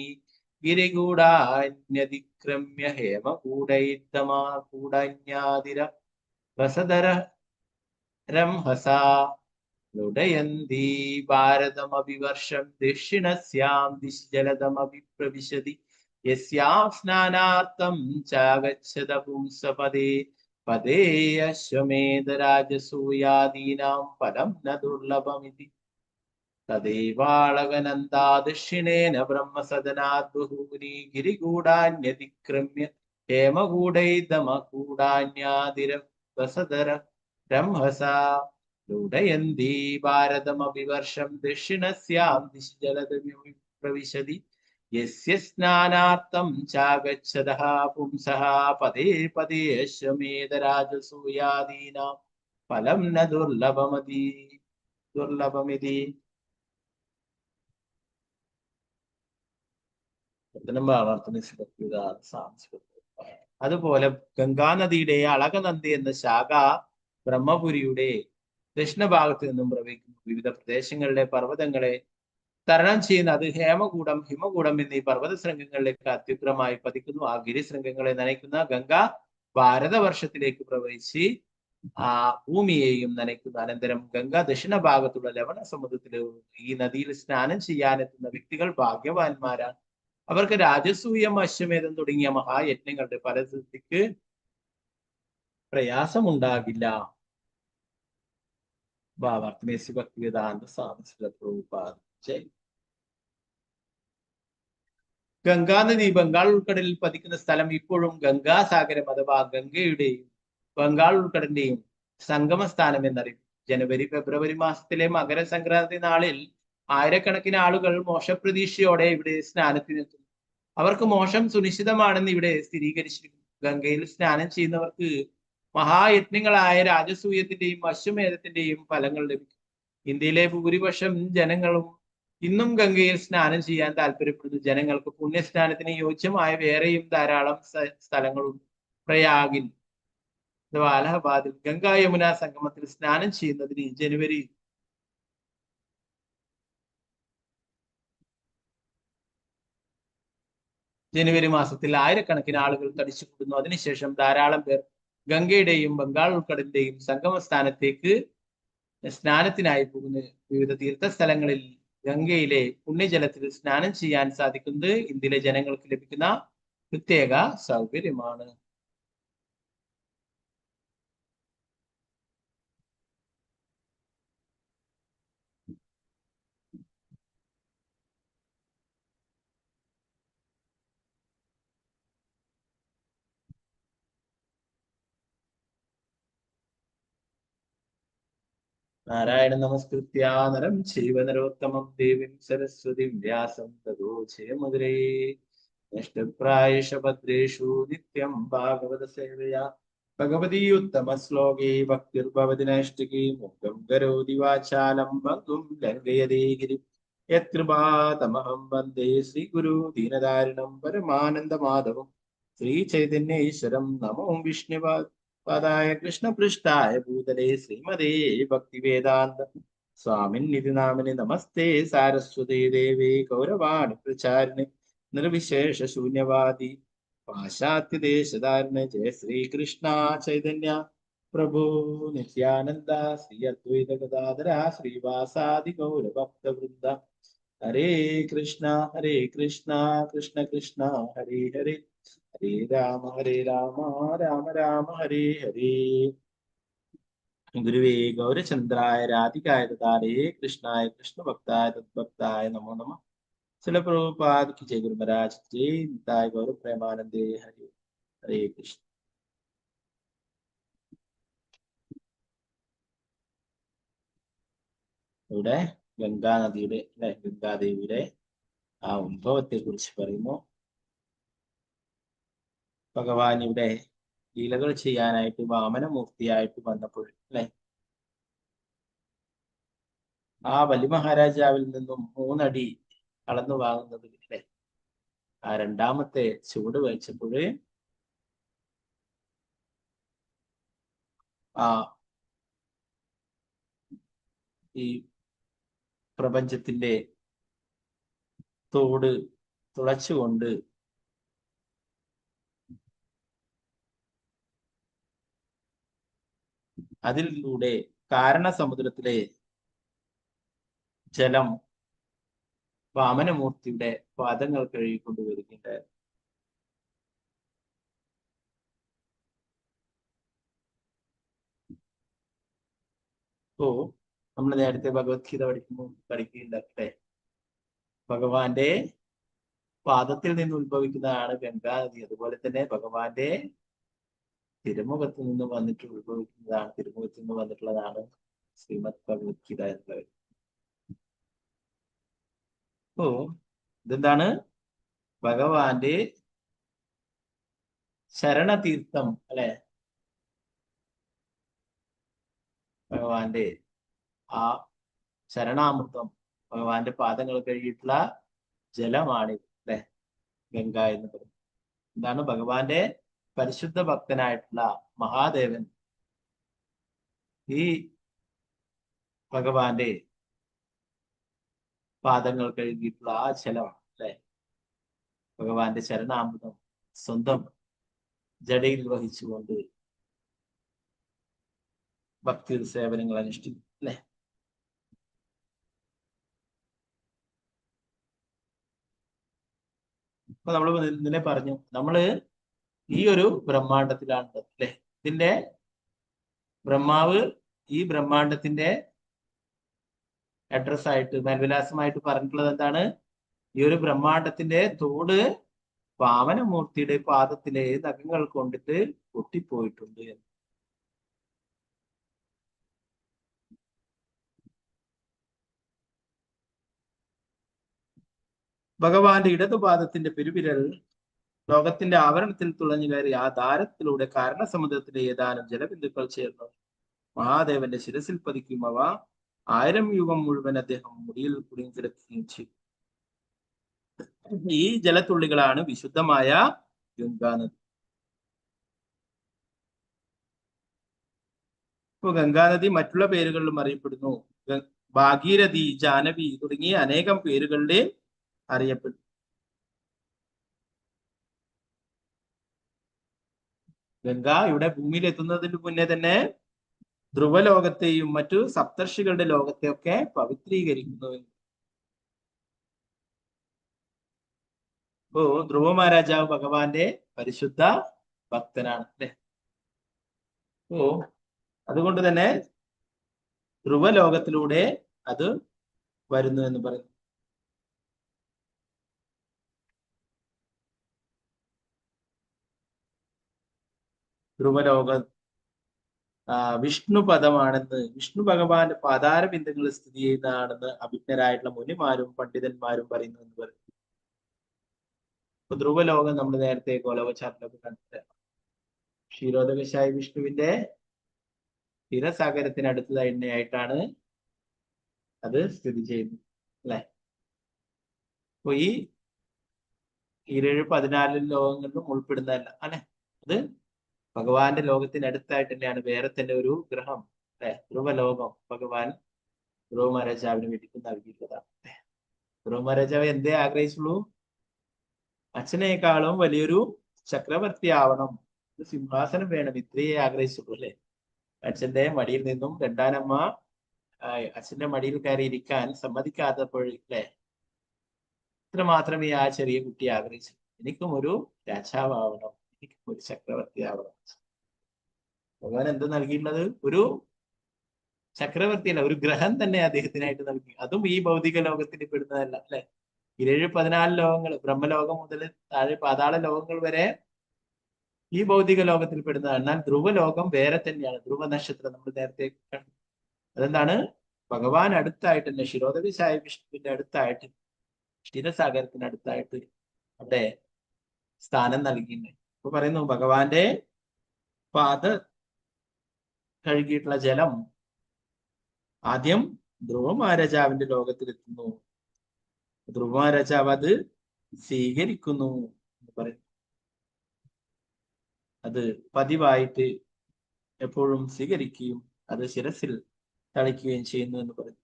ഗിരിഗൂഢാന്യതിക്രമ്യ ഹേമകൂടൈത്തമാകൂടന്യാതിര വസദര രംഹസാ ലുഡയന്തി ഭാരതമഭിവർഷം ദക്ഷിണസ്യാം ദിശി ജലതമഭി പ്രവിശതി യസ്യാം സ്നാനാർത്ഥം ചാഗച്ഛത പുംസപദേ പദേ അശ്വമേധരാജസൂയാദീനാം ഫലം ന ദുർലഭമിതി തദൈവാളകനന്ദാ ദക്ഷിണേന ബ്രഹ്മസദനാദ് ബഹൂനി ഗിരിഗൂഢാന്യതിക്രമ്യ ഹേമകൂടൈതമകൂടാന്യാതിര വസദര രംഹസാ ലുഡയന്തി ഭാരതമഭിവർഷം ദക്ഷിണസ്യാം ദിശി ജലതമഭി പ്രവിശതി യസ്യ സ്നാനാർത്ഥം ചാഗച്ഛതഃ പുംസഃ പദേ പദേ അശ്വമേധരാജസൂയാദീനാം ഫലം ന ദുർലഭമിതി. അതുപോലെ ഗംഗാനദിയുടെ അളകനന്ദി എന്ന ശാഖ ബ്രഹ്മപുരിയുടെ ദക്ഷിണഭാഗത്ത് നിന്നും പ്രവഹിക്കുന്നു. വിവിധ പ്രദേശങ്ങളിലെ പർവ്വതങ്ങളെ തരണം ചെയ്യുന്ന അത് ഹേമകൂടം, ഹിമകൂടം എന്നീ പർവ്വത ശൃംഗങ്ങളിലേക്ക് അത്യുഗ്രമായി പതിക്കുന്നു. ആ ഗിരിശൃംഗങ്ങളെ നനയ്ക്കുന്ന ഗംഗ ഭാരതവർഷത്തിലേക്ക് പ്രവഹിച്ച് ആ ഭൂമിയെയും നനയ്ക്കുന്നു. അനന്തരം ഗംഗ ദക്ഷിണ ഭാഗത്തുള്ള ലവണ സമുദ്രത്തിലെ ഈ നദിയിൽ സ്നാനം ചെയ്യാനെത്തുന്ന വ്യക്തികൾ ഭാഗ്യവാന്മാരാണ്. അവർക്ക് രാജസൂയം, അശ്വമേധം തുടങ്ങിയ മഹായജ്ഞങ്ങളുടെ ഫലസിദ്ധിക്ക് പ്രയാസമുണ്ടാകില്ല. ഭാവാർത്ഥമേസി ഭക്തിവേദാന്ത സ്വാമി ശ്രീല പ്രഭുപാദ ജയ്. ഗംഗാനദി ബംഗാൾ ഉൾക്കടലിൽ പതിക്കുന്ന സ്ഥലം ഇപ്പോഴും ഗംഗാസാഗരം അഥവാ ഗംഗയുടെയും ബംഗാൾ ഉൾക്കടലിന്റെയും സംഗമ സ്ഥാനം എന്നറിയും. ജനുവരി, ഫെബ്രുവരി മാസത്തിലെ മകരസംക്രാന്തി നാളിൽ ആയിരക്കണക്കിന് ആളുകൾ മോശപ്രതീക്ഷയോടെ ഇവിടെ സ്നാനത്തിനെത്തുന്നു. അവർക്ക് മോശം സുനിശ്ചിതമാണെന്ന് ഇവിടെ സ്ഥിരീകരിച്ചിരിക്കുന്നു. ഗംഗയിൽ സ്നാനം ചെയ്യുന്നവർക്ക് മഹായജ്ഞങ്ങളായ രാജസൂയത്തിന്റെയും അശ്വമേധത്തിന്റെയും ഫലങ്ങൾ ലഭിക്കും. ഇന്ത്യയിലെ ഭൂരിപക്ഷം ജനങ്ങളും ഇന്നും ഗംഗയിൽ സ്നാനം ചെയ്യാൻ താല്പര്യപ്പെടുന്നു. ജനങ്ങൾക്ക് പുണ്യസ്നാനത്തിന് യോജ്യമായ വേറെയും ധാരാളം സ്ഥലങ്ങളുണ്ട്. പ്രയാഗിൽ അഥവാ അലഹബാദിൽ ഗംഗാ യമുന സംഗമത്തിൽ സ്നാനം ചെയ്യുന്നതിന് ജനുവരി മാസത്തിൽ ആയിരക്കണക്കിന് ആളുകൾ തടിച്ചുകൂടുന്നു. അതിനുശേഷം ധാരാളം പേർ ഗംഗയുടെയും ബംഗാൾ ഉൾക്കടലിന്റെയും സംഗമ സ്ഥാനത്തേക്ക് സ്നാനത്തിനായി പോകുന്നു. വിവിധ തീർത്ഥസ്ഥലങ്ങളിൽ ഗംഗയിലെ പുണ്യജലത്തിൽ സ്നാനം ചെയ്യാൻ സാധിക്കുന്നത് ഇന്ത്യയിലെ ജനങ്ങൾക്ക് ലഭിക്കുന്ന പ്രത്യേക സൗകര്യമാണ്. നാരായണ നമസ്കൃത്യ നരം ചൈവ നരോത്തമം ദേവീം സരസ്വതിം വ്യാസം തതോ ജയമുദ്രേ നഷ്ടപ്രായേഷ ഭദ്രേഷു നിത്യം ഭാഗവത സേവയാ ഭഗവതി ഉത്തമ ശ്ലോകേ ഭക്തിർഭവതി നൈഷ്ഠികീ മുക്തം കരോതി വാചാലം ഭംഗും ലംഘയതേ ഗിരിം യത്കൃപാതമഹം വന്ദേ ശ്രീ ഗുരു ദീനദാരിണം പരമാനന്ദ മാധവം ശ്രീ ചൈതന്യേശ്വരം നമോ വിഷ്ണുപാദായ കൃഷ്ണപൃഷ്ഠായ ഭൂതലേ ശ്രീമതേ ഭക്തിവേദാന്ത സ്വാമിന്നിധി നാമിനി നമസ്തേ സാരസ്വതേ ദേവേ ഗൗരവാണി പ്രചാരിണി നിർവിശേഷ ശൂന്യവാദി പാശ്ചാത്യദേശധാരണ ജയ ശ്രീകൃഷ്ണ ചൈതന്യ പ്രഭു നിത്യാനന്ദ ശ്രീ അദ്വൈത ഗദാധര ശ്രീവാസാദി ഗൗരഭക്തവൃന്ദ ഹരേ കൃഷ്ണ കൃഷ്ണ കൃഷ്ണ ഹരേ ഹരേ ഹരേ രാമ രാമ രാമ ഹരേ ഹരേ. ഗുരുവേ ഗൗരചന്ദ്രായ രാധികായ ദാരേ കൃഷ്ണായ കൃഷ്ണഭക്തായ തദ്ഭക്തായ നമോ നമ. ചില പ്രഭുപാദ് കി ജയ. ഗുരു മഹാരാജ് ജയ്. നിതായ ഗൗര പ്രേമാനന്ദേ ഹരേ ഹരേ കൃഷ്ണ. ഇവിടെ ഗംഗാനദിയുടെ ഗംഗാദേവിയുടെ ആ ഉത്ഭവത്തെ കുറിച്ച് പറയുന്നു. ഭഗവാൻ ഇവിടെ ലീലകൾ ചെയ്യാനായിട്ട് വാമനമൂർത്തിയായിട്ട് വന്നപ്പോൾ ആ ബലി മഹാരാജാവിൽ നിന്നും 3 അടി അളന്നു വാങ്ങുന്നത് ആ രണ്ടാമത്തെ ചുവട് വഹിച്ചപ്പോൾ ആ ഈ പ്രപഞ്ചത്തിന്റെ തോട് തുളച്ചുകൊണ്ട് അതിലൂടെ കാരണസമുദ്രത്തിലെ ജലം വാമനമൂർത്തിയുടെ പാദങ്ങൾ കഴുകിക്കൊണ്ടുവരികയുണ്ടായിരുന്നു. ഓ നമ്മൾ നേരത്തെ ഭഗവത്ഗീത പഠിക്കുകയുണ്ടാകട്ടെ. ഭഗവാന്റെ പാദത്തിൽ നിന്ന് ഉത്ഭവിക്കുന്നതാണ് ഗംഗാനദി. അതുപോലെ തന്നെ ഭഗവാന്റെ തിരുമുഖത്ത് നിന്ന് തിരുമുഖത്ത് നിന്ന് വന്നിട്ടുള്ളതാണ് ശ്രീമദ് ഭഗവത്ഗീത എന്നുള്ളത്. ഓ ഇതെന്താണ്? ഭഗവാന്റെ ശരണതീർത്ഥം അല്ലെ? ഭഗവാന്റെ ആ ശരണാമൃതം, ഭഗവാന്റെ പാദങ്ങൾ കഴുകിയിട്ടുള്ള ജലമാണ് അല്ലെ ഗംഗ എന്ന് പറയുന്നത്. എന്താണ്? ഭഗവാന്റെ പരിശുദ്ധ ഭക്തനായിട്ടുള്ള മഹാദേവൻ ഈ ഭഗവാന്റെ പാദങ്ങൾ കഴുകിയിട്ടുള്ള ആ ജലമാണ് അല്ലെ ഭഗവാന്റെ ശരണാമൃതം സ്വന്തം ജടയിൽ വഹിച്ചുകൊണ്ട് ഭക്തി സേവനങ്ങൾ അനുഷ്ഠിക്കും അല്ലെ. അപ്പൊ നമ്മൾ ഇന്നലെ പറഞ്ഞു, നമ്മള് ഈ ഒരു ബ്രഹ്മാണ്ടത്തിലാണ് അല്ലെ. ഇതിന്റെ ബ്രഹ്മാവ് ഈ ബ്രഹ്മാണ്ടത്തിന്റെ അഡ്രസ് ആയിട്ട് മേൽവിലാസമായിട്ട് പറഞ്ഞിട്ടുള്ളത് എന്താണ്? ഈ ഒരു ബ്രഹ്മാണ്ടത്തിന്റെ തോട് വാമനമൂർത്തിയുടെ പാദത്തിലെ നഖങ്ങൾ കൊണ്ടിട്ട് പൊട്ടിപ്പോയിട്ടുണ്ട് എന്ന്. ഭഗവാന്റെ ഇടതുപാദത്തിന്റെ പെരുവിരൽ ലോകത്തിന്റെ ആവരണത്തിൽ തുളഞ്ഞു കയറി ആ ധാരത്തിലൂടെ കാരണസമുദ്രത്തിലെ ഏതാനും ജലബിന്ദുക്കൾ ചേർന്നു മഹാദേവന്റെ ശിരസിൽ പതിക്കും. അവ 1000 യുഗം മുഴുവൻ അദ്ദേഹം മുടിയിൽ കുടുങ്ങിക്കിടക്കുകയും ചെയ്തു. ഈ ജലത്തുള്ളികളാണ് വിശുദ്ധമായ ഗംഗാനദി. ഇപ്പൊ ഗംഗാനദി മറ്റുള്ള പേരുകളിലും അറിയപ്പെടുന്നു. ഭാഗീരഥി, ജാനവി തുടങ്ങിയ അനേകം പേരുകളിലെ അറിയപ്പെടുന്നു. ഗംഗ ഇവിടെ ഭൂമിയിൽ എത്തുന്നതിന് മുന്നേ തന്നെ ധ്രുവലോകത്തെയും മറ്റു സപ്തർഷികളുടെ ലോകത്തെയൊക്കെ പവിത്രീകരിക്കുന്നു. ഓ ധ്രുവ മഹാരാജാവ് ഭഗവാന്റെ പരിശുദ്ധ ഭക്തനാണ് അല്ലെ. ഓ അതുകൊണ്ട് തന്നെ ധ്രുവലോകത്തിലൂടെ അത് വരുന്നു എന്ന് പറയുന്നു. ധ്രുവലോക വിഷ്ണു പദമാണെന്ന്, വിഷ്ണു ഭഗവാന്റെ പാതാര ബിന്ദുകളിൽ സ്ഥിതി ചെയ്യുന്നതാണെന്ന് അഭിജ്ഞരായിട്ടുള്ള മുനിമാരും പണ്ഡിതന്മാരും പറയുന്നു എന്ന് പറയുന്നു. ഇപ്പൊ ധ്രുവലോകം നമ്മൾ നേരത്തെ ഗോലോകചാരിലൊക്കെ കണ്ടിട്ടാണ്. ക്ഷീരോദകശായി വിഷ്ണുവിന്റെ ക്ഷീരസാഗരത്തിന് തന്നെയായിട്ടാണ് അത് സ്ഥിതി ചെയ്യുന്നത് അല്ലെ. അപ്പൊ ഈ 14 ലോകങ്ങളിലും ഉൾപ്പെടുന്നതല്ല അല്ലെ. അത് ഭഗവാന്റെ ലോകത്തിനടുത്തായിട്ട് തന്നെയാണ്. വേറെ തന്നെ ഒരു ഗ്രഹം അല്ലെ, ധ്രുവലോകം. ഭഗവാൻ ധ്രുവ മഹാരാജാവിന് വേണ്ടി നൽകിയിട്ടുള്ളതാണ്. ധ്രുവ മഹാരാജാവ് എന്തേ ആഗ്രഹിച്ചുള്ളൂ? അച്ഛനേക്കാളും വലിയൊരു ചക്രവർത്തി ആവണം, സിംഹാസനം വേണം, ഇത്രയേ ആഗ്രഹിച്ചുള്ളൂ അല്ലെ. അച്ഛന്റെ മടിയിൽ നിന്നും രണ്ടാനമ്മ അച്ഛന്റെ മടിയിൽ കയറി ഇരിക്കാൻ സമ്മതിക്കാത്തപ്പോൾ അല്ലേ ഇത്ര മാത്രമേ ആ ചെറിയ കുട്ടി ആഗ്രഹിച്ചു. എനിക്കും ഒരു രാജാവാവണം, എനിക്കും ഒരു ചക്രവർത്തി ആവണം. ഭഗവാൻ എന്ത് നൽകിയിട്ടുള്ളത്? ഒരു ചക്രവർത്തിയല്ല, ഒരു ഗ്രഹം തന്നെ അദ്ദേഹത്തിനായിട്ട് നൽകി. അതും ഈ ഭൗതിക ലോകത്തിൽ പെടുന്നതല്ല അല്ലെ. 14 ലോകങ്ങൾ, ബ്രഹ്മലോകം മുതൽ താഴെ പാതാള ലോകങ്ങൾ വരെ ഈ ഭൗതിക ലോകത്തിൽ പെടുന്നതാണ്. എന്നാൽ ധ്രുവലോകം വേറെ തന്നെയാണ്. ധ്രുവ നക്ഷത്രം നമ്മൾ നേരത്തെ കണ്ടു. അതെന്താണ്? ഭഗവാൻ അടുത്തായിട്ട് തന്നെ, ശിരോദവി സായ വിഷ്ണുവിന്റെ അടുത്തായിട്ട്, ക്ഷീരസാഗരത്തിന് അടുത്തായിട്ട് അവിടെ സ്ഥാനം നൽകിയിട്ടുണ്ട്. അപ്പൊ പറയുന്നു ഭഗവാന്റെ പാദ കഴുകിയിട്ടുള്ള ജലം ആദ്യം ധ്രുവ മഹാരാജാവിന്റെ ലോകത്തിലെത്തുന്നു. ധ്രുവ മഹാരാജാവ് അത് സ്വീകരിക്കുന്നു എന്ന് പറയുന്നു. അത് പതിവായിട്ട് എപ്പോഴും സ്വീകരിക്കുകയും അത് ശിരസിൽ തളിക്കുകയും ചെയ്യുന്നു എന്ന് പറയുന്നു.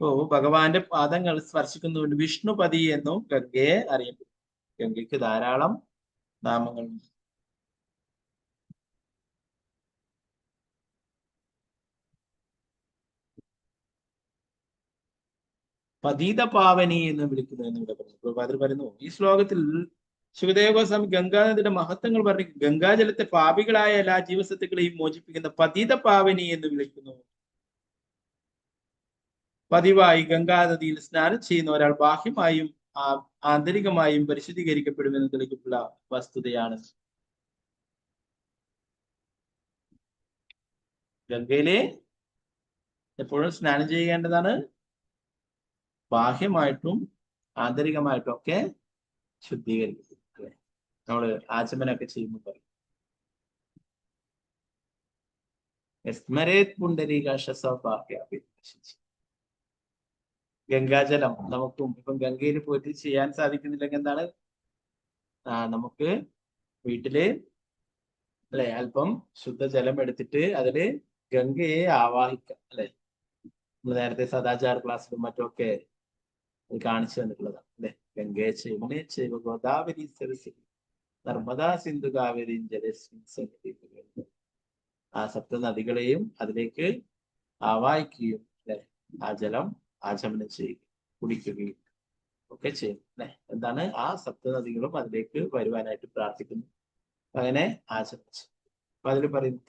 അപ്പോ ഭഗവാന്റെ പാദങ്ങൾ സ്പർശിക്കുന്നതുകൊണ്ട് വിഷ്ണുപതി എന്നും ഗംഗയെ അറിയപ്പെടും. ഗംഗയ്ക്ക് ധാരാളം നാമങ്ങളുണ്ട്. പതീത പാവനി എന്ന് വിളിക്കുന്നു എന്ന് ഇവിടെ പറഞ്ഞു. പ്രഭാതർ പറയുന്നു ഈ ശ്ലോകത്തിൽ ശുകദേവ ഗോസ്വാമി ഗംഗാനദിയുടെ മഹത്വങ്ങൾ പറഞ്ഞു. ഗംഗാജലത്തെ പാപികളായ എല്ലാ ജീവസത്തുക്കളെയും മോചിപ്പിക്കുന്ന പതീത പാവനി എന്ന് വിളിക്കുന്നു. പതിവായി ഗംഗാനദിയിൽ സ്നാനം ചെയ്യുന്ന ഒരാൾ ബാഹ്യമായും ആന്തരികമായും പരിശുദ്ധീകരിക്കപ്പെടുമെന്ന് തെളിയിക്കപ്പെട്ട വസ്തുതയാണ്. ഗംഗയിലെ എപ്പോഴും സ്നാനം ചെയ്യേണ്ടതാണ്. ബാഹ്യമായിട്ടും ആന്തരികമായിട്ടും ഒക്കെ ശുദ്ധീകരിക്കും. നമ്മള് ആചമനൊക്കെ ചെയ്യുമ്പോൾ പറയും ഗംഗാജലം നമുക്കും ഇപ്പം ഗംഗയിൽ പോയിട്ട് ചെയ്യാൻ സാധിക്കുന്നില്ലെങ്കിൽ എന്താണ്, നമുക്ക് വീട്ടില് അല്ലെ അല്പം ശുദ്ധജലം എടുത്തിട്ട് അതില് ഗംഗയെ ആവാഹിക്കാം അല്ലെ. നമ്മൾ നേരത്തെ സദാചാര ക്ലാസ്സിലും മറ്റുമൊക്കെ അത് കാണിച്ചു തന്നിട്ടുള്ളതാണ് അല്ലെ. ഗംഗയെ ചെയ്വനെ ചെയ്വ ഗോദാവരി സരസ്വതി നർമ്മദാ സിന്ധു കാവേരി ജലസ്മിൻ, ആ സപ്ത നദികളെയും അതിലേക്ക് ആവാഹിക്കുകയും അല്ലെ ആ ജലം ആചമനം ചെയ്യുകയും കുടിക്കുകയും ഒക്കെ ചെയ്യും അല്ലെ. എന്താണ്, ആ സപ്തനദികളും അതിലേക്ക് വരുവാനായിട്ട് പ്രാർത്ഥിക്കുന്നു. അങ്ങനെ ആചമിച്ചു. അപ്പൊ അതിൽ പറയുന്നു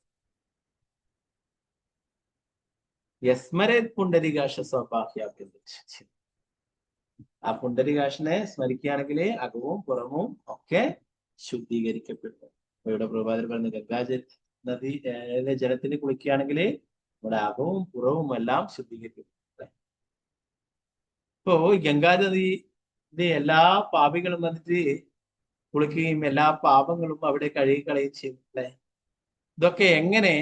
യസ്മരേത് പുണ്ടരികാശ സ്വഭാഹ്യാഭ്യന്തര. ആ പുണ്ടരികാശനെ സ്മരിക്കുകയാണെങ്കിൽ അകവും പുറവും ഒക്കെ ശുദ്ധീകരിക്കപ്പെടുന്നു. ഇവിടെ പ്രഭാതർ പറഞ്ഞു ഗംഗാജല നദി ജലത്തിൽ കുളിക്കുകയാണെങ്കിൽ നമ്മുടെ അകവും പുറവും എല്ലാം ശുദ്ധീകരിക്കപ്പെടും. ഇപ്പോ ഗംഗാനദിയുടെ എല്ലാ പാപികളും വന്നിട്ട് കുളിക്കുകയും എല്ലാ പാപങ്ങളും അവിടെ കഴുകിക്കളയുകയും ചെയ്യും അല്ലെ. ഇതൊക്കെ എങ്ങനെ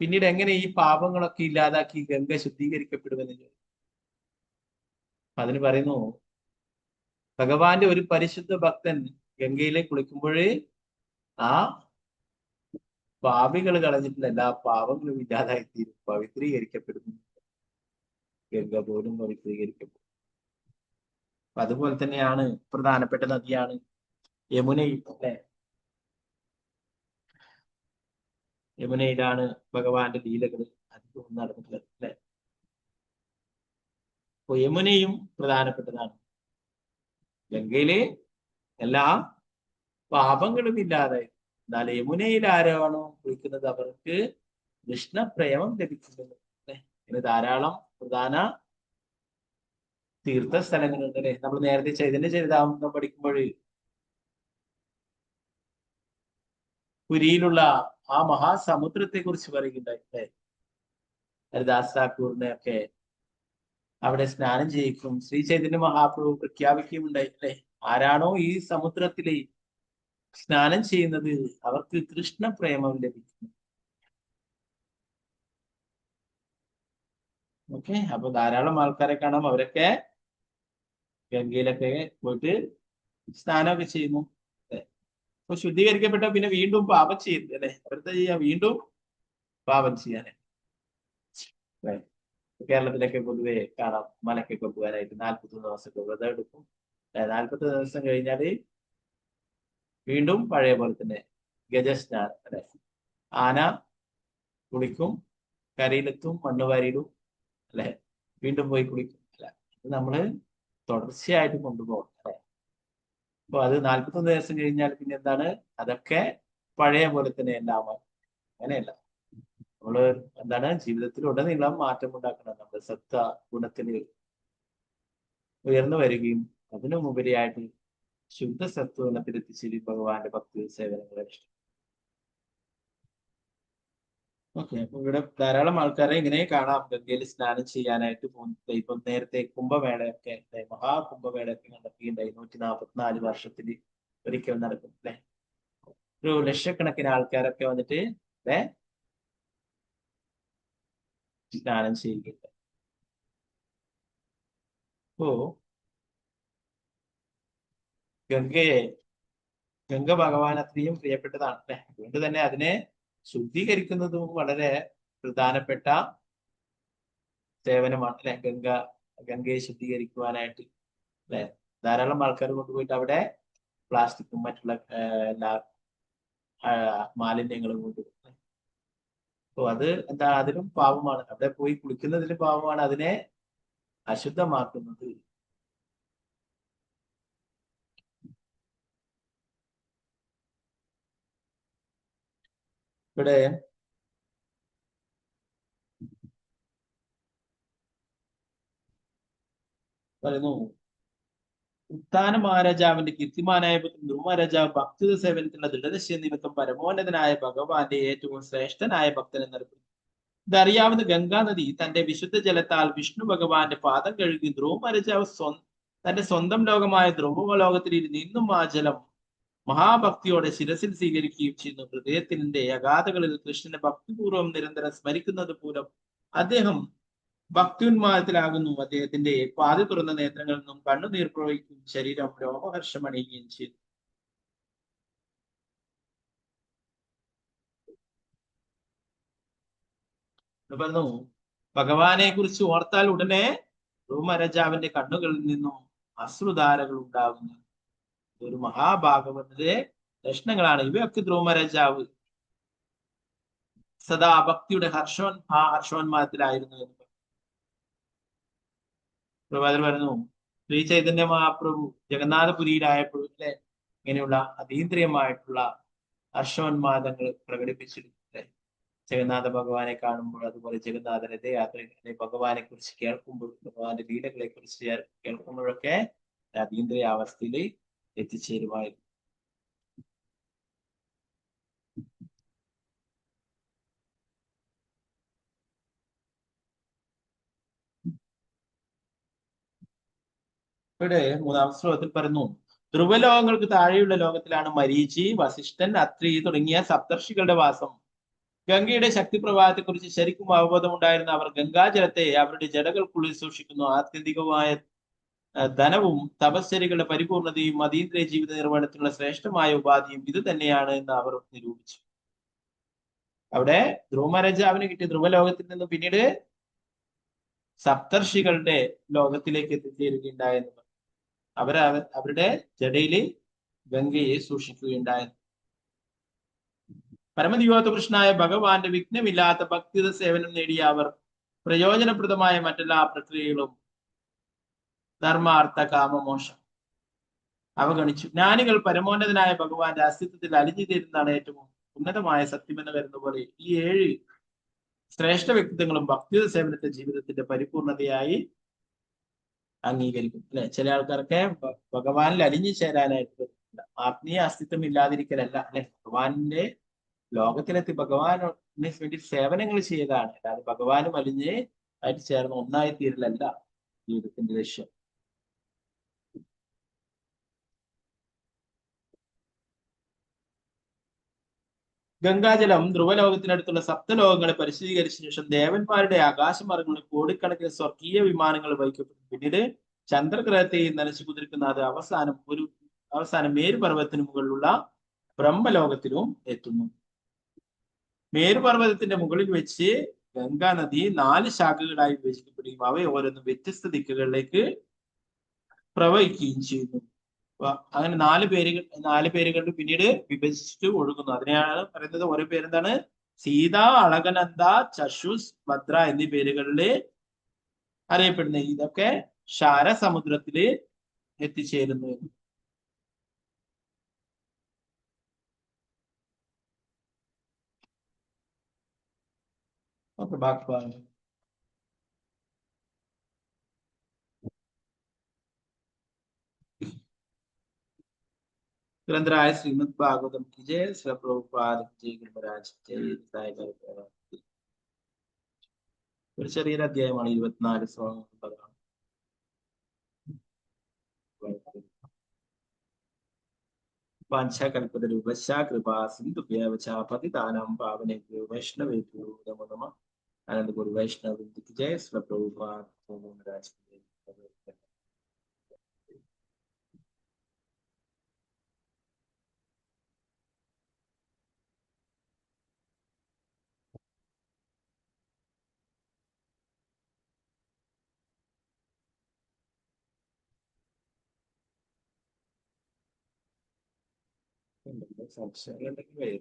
പിന്നീട് എങ്ങനെ ഈ പാപങ്ങളൊക്കെ ഇല്ലാതാക്കി ഗംഗ ശുദ്ധീകരിക്കപ്പെടുമെന്ന് ചോദിച്ചു. അതിന് പറയുന്നു ഭഗവാന്റെ ഒരു പരിശുദ്ധ ഭക്തൻ ഗംഗയിലേക്ക് കുളിക്കുമ്പോഴേ ആ പാപികൾ കളഞ്ഞിട്ടുള്ള എല്ലാ പാപങ്ങളും ഇല്ലാതായി തീരും, പവിത്രീകരിക്കപ്പെടുന്നു. ഗംഗ പോലും പവിത്രീകരിക്കപ്പെടും. അതുപോലെ തന്നെയാണ് പ്രധാനപ്പെട്ട നദിയാണ് യമുനയിൽ അല്ലെ. യമുനയിലാണ് ഭഗവാന്റെ ലീലകൾ അധികവും നടന്നിട്ടുള്ളത് അല്ലെ. അപ്പൊ യമുനയും പ്രധാനപ്പെട്ടതാണ്. ഗംഗയിലെ എല്ലാ പാപങ്ങളും ഇല്ലാതെ, എന്നാൽ യമുനയിൽ ആരാണോ കുളിക്കുന്നത് അവർക്ക് കൃഷ്ണപ്രേമം ലഭിക്കുന്നത് അല്ലെ. ഇങ്ങനെ ധാരാളം പ്രധാന തീർത്ഥ സ്ഥലങ്ങളുണ്ട് അല്ലെ. നമ്മൾ നേരത്തെ ചൈതന്യ ചരിതാമൃതം പഠിക്കുമ്പോൾ പുരിയിലുള്ള ആ മഹാസമുദ്രത്തെ കുറിച്ച് പറയുകയുണ്ടായി അല്ലെ. ഹരിദാസ് ഠാക്കൂറിനെ ഒക്കെ അവിടെ സ്നാനം ചെയ്യിക്കും ശ്രീ ചൈതന്യ മഹാപ്രഭു പ്രഖ്യാപിക്കുകയുണ്ടായി അല്ലെ. ആരാണോ ഈ സമുദ്രത്തിലെ സ്നാനം ചെയ്യുന്നത് അവർക്ക് കൃഷ്ണപ്രേമം ലഭിക്കുന്നു. ഓക്കെ, അപ്പൊ ധാരാളം ആൾക്കാരെ കാണാം. അവരൊക്കെ ഗംഗയിലൊക്കെ പോയിട്ട് സ്നാനമൊക്കെ ചെയ്യുന്നു. അപ്പൊ ശുദ്ധീകരിക്കപ്പെട്ട പിന്നെ വീണ്ടും പാപം ചെയ്യുന്നത് അല്ലെ. അവരുടെ ചെയ്യാ വീണ്ടും പാപം ചെയ്യാനെ. കേരളത്തിലൊക്കെ പൊതുവെ കാണാം മലക്കൊക്കെ പോകാനായിട്ട് 41 ദിവസമൊക്കെ വ്രതം എടുക്കും. 40 ദിവസം കഴിഞ്ഞാല് വീണ്ടും പഴയ പോലെ തന്നെ ഗജസ്നാനം അല്ലെ, ആന കുളിക്കും, കരയിലെത്തും, മണ്ണ് വാരിയിടും അല്ലെ, വീണ്ടും പോയി കുളിക്കും അല്ലെ. ഇത് നമ്മള് തുടർച്ചയായിട്ട് കൊണ്ടുപോകണം അല്ലെ. അപ്പൊ അത് 41 ദിവസം കഴിഞ്ഞാൽ പിന്നെ എന്താണ്, അതൊക്കെ പഴയ പോലെ തന്നെ എല്ലാം. അങ്ങനെയല്ല, നമ്മള് എന്താണ് ജീവിതത്തിലുടനീളം മാറ്റം ഉണ്ടാക്കണം. നമ്മുടെ സത്ത ഗുണത്തിൽ ഉയർന്നു വരികയും അതിനുമുപരിയായിട്ട് ശുദ്ധ സത്വഗുണത്തിൽ എത്തിച്ചേരും ഭഗവാന്റെ ഭക്തി സേവനങ്ങളെ ഇഷ്ടം. ഓക്കെ, അപ്പൊ ഇവിടെ ധാരാളം ആൾക്കാരെ ഇങ്ങനെ കാണാം ഗംഗയിൽ സ്നാനം ചെയ്യാനായിട്ട് പോകുന്നത്. ഇപ്പൊ നേരത്തെ കുംഭമേളയൊക്കെ മഹാകുംഭമേളയൊക്കെ നടക്കുകയുണ്ടായി. 144 വർഷത്തിൽ ഒരിക്കൽ നടക്കും അല്ലെ. ഒരു ലക്ഷക്കണക്കിന് ആൾക്കാരൊക്കെ വന്നിട്ട് അല്ലെ സ്നാനം ചെയ്യുകയുണ്ട്. അപ്പോ ഗംഗ ഭഗവാൻ അത്രയും പ്രിയപ്പെട്ടതാണ് അല്ലെ. അതുകൊണ്ട് തന്നെ അതിനെ ശുദ്ധീകരിക്കുന്നതും വളരെ പ്രധാനപ്പെട്ട സേവനമാണ് അല്ലെ. ഗംഗയെ ശുദ്ധീകരിക്കുവാനായിട്ട് അല്ലെ ധാരാളം ആൾക്കാർ കൊണ്ടുപോയിട്ട് അവിടെ പ്ലാസ്റ്റിക്കും മറ്റുള്ള എല്ലാ മാലിന്യങ്ങളും കൊണ്ടുപോകും. അപ്പൊ അത് എന്താ, അതിലും പാപമാണ്. അവിടെ പോയി കുളിക്കുന്നതിലും പാപമാണ്, അതിനെ അശുദ്ധമാക്കുന്നത്. ഇവിടെ പറയുന്നു, ഉത്താന മഹാരാജാവിന്റെ കീർത്തിമാനായ ധ്രുവ മഹാരാജാവ് ഭക്തിത സേവനത്തിലുള്ള ദൃഢനിശ്ചയ നിമിത്തം പരമോന്നതനായ ഭഗവാന്റെ ഏറ്റവും ശ്രേഷ്ഠനായ ഭക്തൻ എന്നറിയപ്പെടുന്നു. ഇതറിയാവുന്ന ഗംഗാ നദി തന്റെ വിശുദ്ധ ജലത്താൽ വിഷ്ണു ഭഗവാന്റെ പാദം കഴുകി ധ്രുവ മഹാരാജാവ് തന്റെ സ്വന്തം ലോകമായ ധ്രുവലോകത്തിൽ ഇന്നും ആ ജലം മഹാഭക്തിയോടെ ശിരസിൽ സ്വീകരിക്കുകയും ചെയ്യുന്നു. ഹൃദയത്തിന്റെ അഗാധകളിൽ കൃഷ്ണനെ ഭക്തിപൂർവ്വം നിരന്തരം സ്മരിക്കുന്നത് മൂലം അദ്ദേഹം ഭക്തിയുന്മാദത്തിലാകുന്നു. അദ്ദേഹത്തിന്റെ പാതി തുറന്ന നേത്രങ്ങളിൽ നിന്നും കണ്ണുനീർ പ്രവഹിക്കും, ശരീരം രോമഹർഷമണിയുകയും ചെയ്തു. പറഞ്ഞു, ഭഗവാനെ കുറിച്ച് ഓർത്താൽ ഉടനെ ധ്രുവമഹാരാജാവിന്റെ കണ്ണുകളിൽ നിന്നും അശ്രുധാരകൾ ഉണ്ടാകുന്നു. ഒരു മഹാഭാഗവതന്റെ ലക്ഷണങ്ങളാണ് ഇവയൊക്കെ. ധ്രുവമഹാരാജാവ് സദാ ഭക്തിയുടെ ഹർഷോന്മാദത്തിലായിരുന്നു എന്ന് പ്രഭാതർ പറഞ്ഞു. ശ്രീ ചൈതന്യ മഹാപ്രഭു ജഗന്നാഥപുരിയിലായപ്പോഴും അല്ലെ ഇങ്ങനെയുള്ള അതീന്ദ്രിയമായിട്ടുള്ള ഹർഷോന്മാദങ്ങൾ പ്രകടിപ്പിച്ചിരുന്നു. ജഗന്നാഥ ഭഗവാനെ കാണുമ്പോൾ, അതുപോലെ ജഗന്നാഥ രഥയാത്രയിലെ ഭഗവാനെ കുറിച്ച് കേൾക്കുമ്പോൾ, ഭഗവാന്റെ ലീലകളെ കുറിച്ച് കേൾക്കുമ്പോഴൊക്കെ അതീന്ദ്രിയ അവസ്ഥയിൽ എത്തിച്ചേരുമായിരുന്നു. ഇവിടെ 3-ാം ശ്ലോകത്തിൽ പറഞ്ഞു, ധ്രുവലോകങ്ങൾക്ക് താഴെയുള്ള ലോകത്തിലാണ് മരീചി, വസിഷ്ഠൻ, അത്രി തുടങ്ങിയ സപ്തർഷികളുടെ വാസം. ഗംഗയുടെ ശക്തിപ്രവാഹത്തെ കുറിച്ച് ശരിക്കും അവബോധമുണ്ടായിരുന്ന അവർ ഗംഗാജലത്തെ അവരുടെ ജടകൾക്കുള്ളിൽ സൂക്ഷിക്കുന്നു. ആത്യന്തികമായ ധനവും തപശ്ചര്യകളുടെ പരിപൂർണതയും അതീന്ദ്രിയ ജീവിത നിർവഹണത്തിനുള്ള ശ്രേഷ്ഠമായ ഉപാധിയും ഇത് തന്നെയാണ് എന്ന് അവർ നിരൂപിച്ചു. അവിടെ ധ്രുവമഹാരാജാവിന് കിട്ടിയ ധ്രുവലോകത്തിൽ നിന്ന് പിന്നീട് സപ്തർഷികളുടെ ലോകത്തിലേക്ക് എത്തിച്ചേരുകയുണ്ടായെന്ന് അവരുടെ ജടയില് ഗംഗയെ സൂക്ഷിക്കുകയുണ്ടായിരുന്നു. പരമദിവോത്തകൃഷ്ണനായ ഭഗവാന്റെ വിഘ്നമില്ലാത്ത ഭക്തിത സേവനം നേടിയ അവർ പ്രയോജനപ്രദമായ മറ്റെല്ലാ പ്രക്രിയകളും ധർമാർത്ഥ കാമമോക്ഷം അവഗണിച്ചു. ജ്ഞാനികൾ പരമോന്നതനായ ഭഗവാന്റെ അസ്തിത്വത്തിൽ അലിഞ്ഞു തീരുന്നതാണ് ഏറ്റവും ഉന്നതമായ സത്യമെന്ന് വരുന്ന പോലെ ഈ 7 ശ്രേഷ്ഠ വ്യക്തിത്വങ്ങളും ഭക്തിത സേവനത്തെ ജീവിതത്തിന്റെ പരിപൂർണതയായി അംഗീകരിക്കും അല്ലെ. ചില ആൾക്കാർക്ക് ഭഗവാനിൽ അലിഞ്ഞു ചേരാനായിട്ട് ആത്മീയ അസ്തിത്വം ഇല്ലാതിരിക്കലല്ല അല്ലെ, ഭഗവാന്റെ ലോകത്തിലെത്തി ഭഗവാന് വേണ്ടി സേവനങ്ങൾ ചെയ്തതാണ്. അല്ലാതെ ഭഗവാനും അലിഞ്ഞ് ആയിട്ട് ചേർന്ന് ഒന്നായി തീരലല്ല ജീവിതത്തിന്റെ ലക്ഷ്യം. ഗംഗാജലം ധ്രുവലോകത്തിനടുത്തുള്ള സപ്തലോകങ്ങളെ പരിശുദ്ധീകരിച്ച ശേഷം ദേവന്മാരുടെ ആകാശമാർഗങ്ങളിൽ കോടിക്കണക്കിന് സ്വർഗീയ വിമാനങ്ങൾ വഹിക്കപ്പെടും. പിന്നീട് ചന്ദ്രഗ്രഹത്തെയും നനച്ചു കുതിർക്കുന്ന അത് അവസാനം മേരുപർവ്വതത്തിന് മുകളിലുള്ള ബ്രഹ്മലോകത്തിലും എത്തുന്നു. മേരുപർവ്വതത്തിന്റെ മുകളിൽ വെച്ച് ഗംഗാ നദി 4 ശാഖകളായി വിഭജിക്കപ്പെടുകയും അവ ഓരോന്നും വ്യത്യസ്ത ദിക്കുകളിലേക്ക് പ്രവഹിക്കുകയും ചെയ്യുന്നു. അങ്ങനെ 4 പേരുകൾ പിന്നീട് വിഭജിച്ചിട്ട് ഒഴുകുന്നു. അതിനെയാണ് പറയുന്നത് ഓരോ പേരെന്താണ്? സീത, അളകനന്ദ, ചഷുസ്, ഭദ്ര എന്നീ പേരുകളിൽ അറിയപ്പെടുന്നത്. ഇതൊക്കെ ക്ഷാരസമുദ്രത്തില് എത്തിച്ചേരുന്നു. ഓക്കെ, ബാക്കി പറഞ്ഞു. ഗ്രന്ഥരായ ശ്രീമദ് ഭാഗവതം की जय, श्री प्रभुपाद की जय, गुरुमहाराज की जय. ഒരു ചെറിയൊരു അധ്യായമാണ്, 24 ശ്ലോകങ്ങളാണ്. വാഞ്ചാകൽപതരൂപശ്ച കൃപാ സിന്ധുഭ്യവ ച പതിതാനാം പാവനേഭ്യോ വൈഷ്ണവേഭ്യോ നമോ നമഃ. आनंद गुरु वैष्णव की जय, श्री प्रभुपाद महाराज की जय. സംശയങ്ങളുണ്ടെങ്കിൽ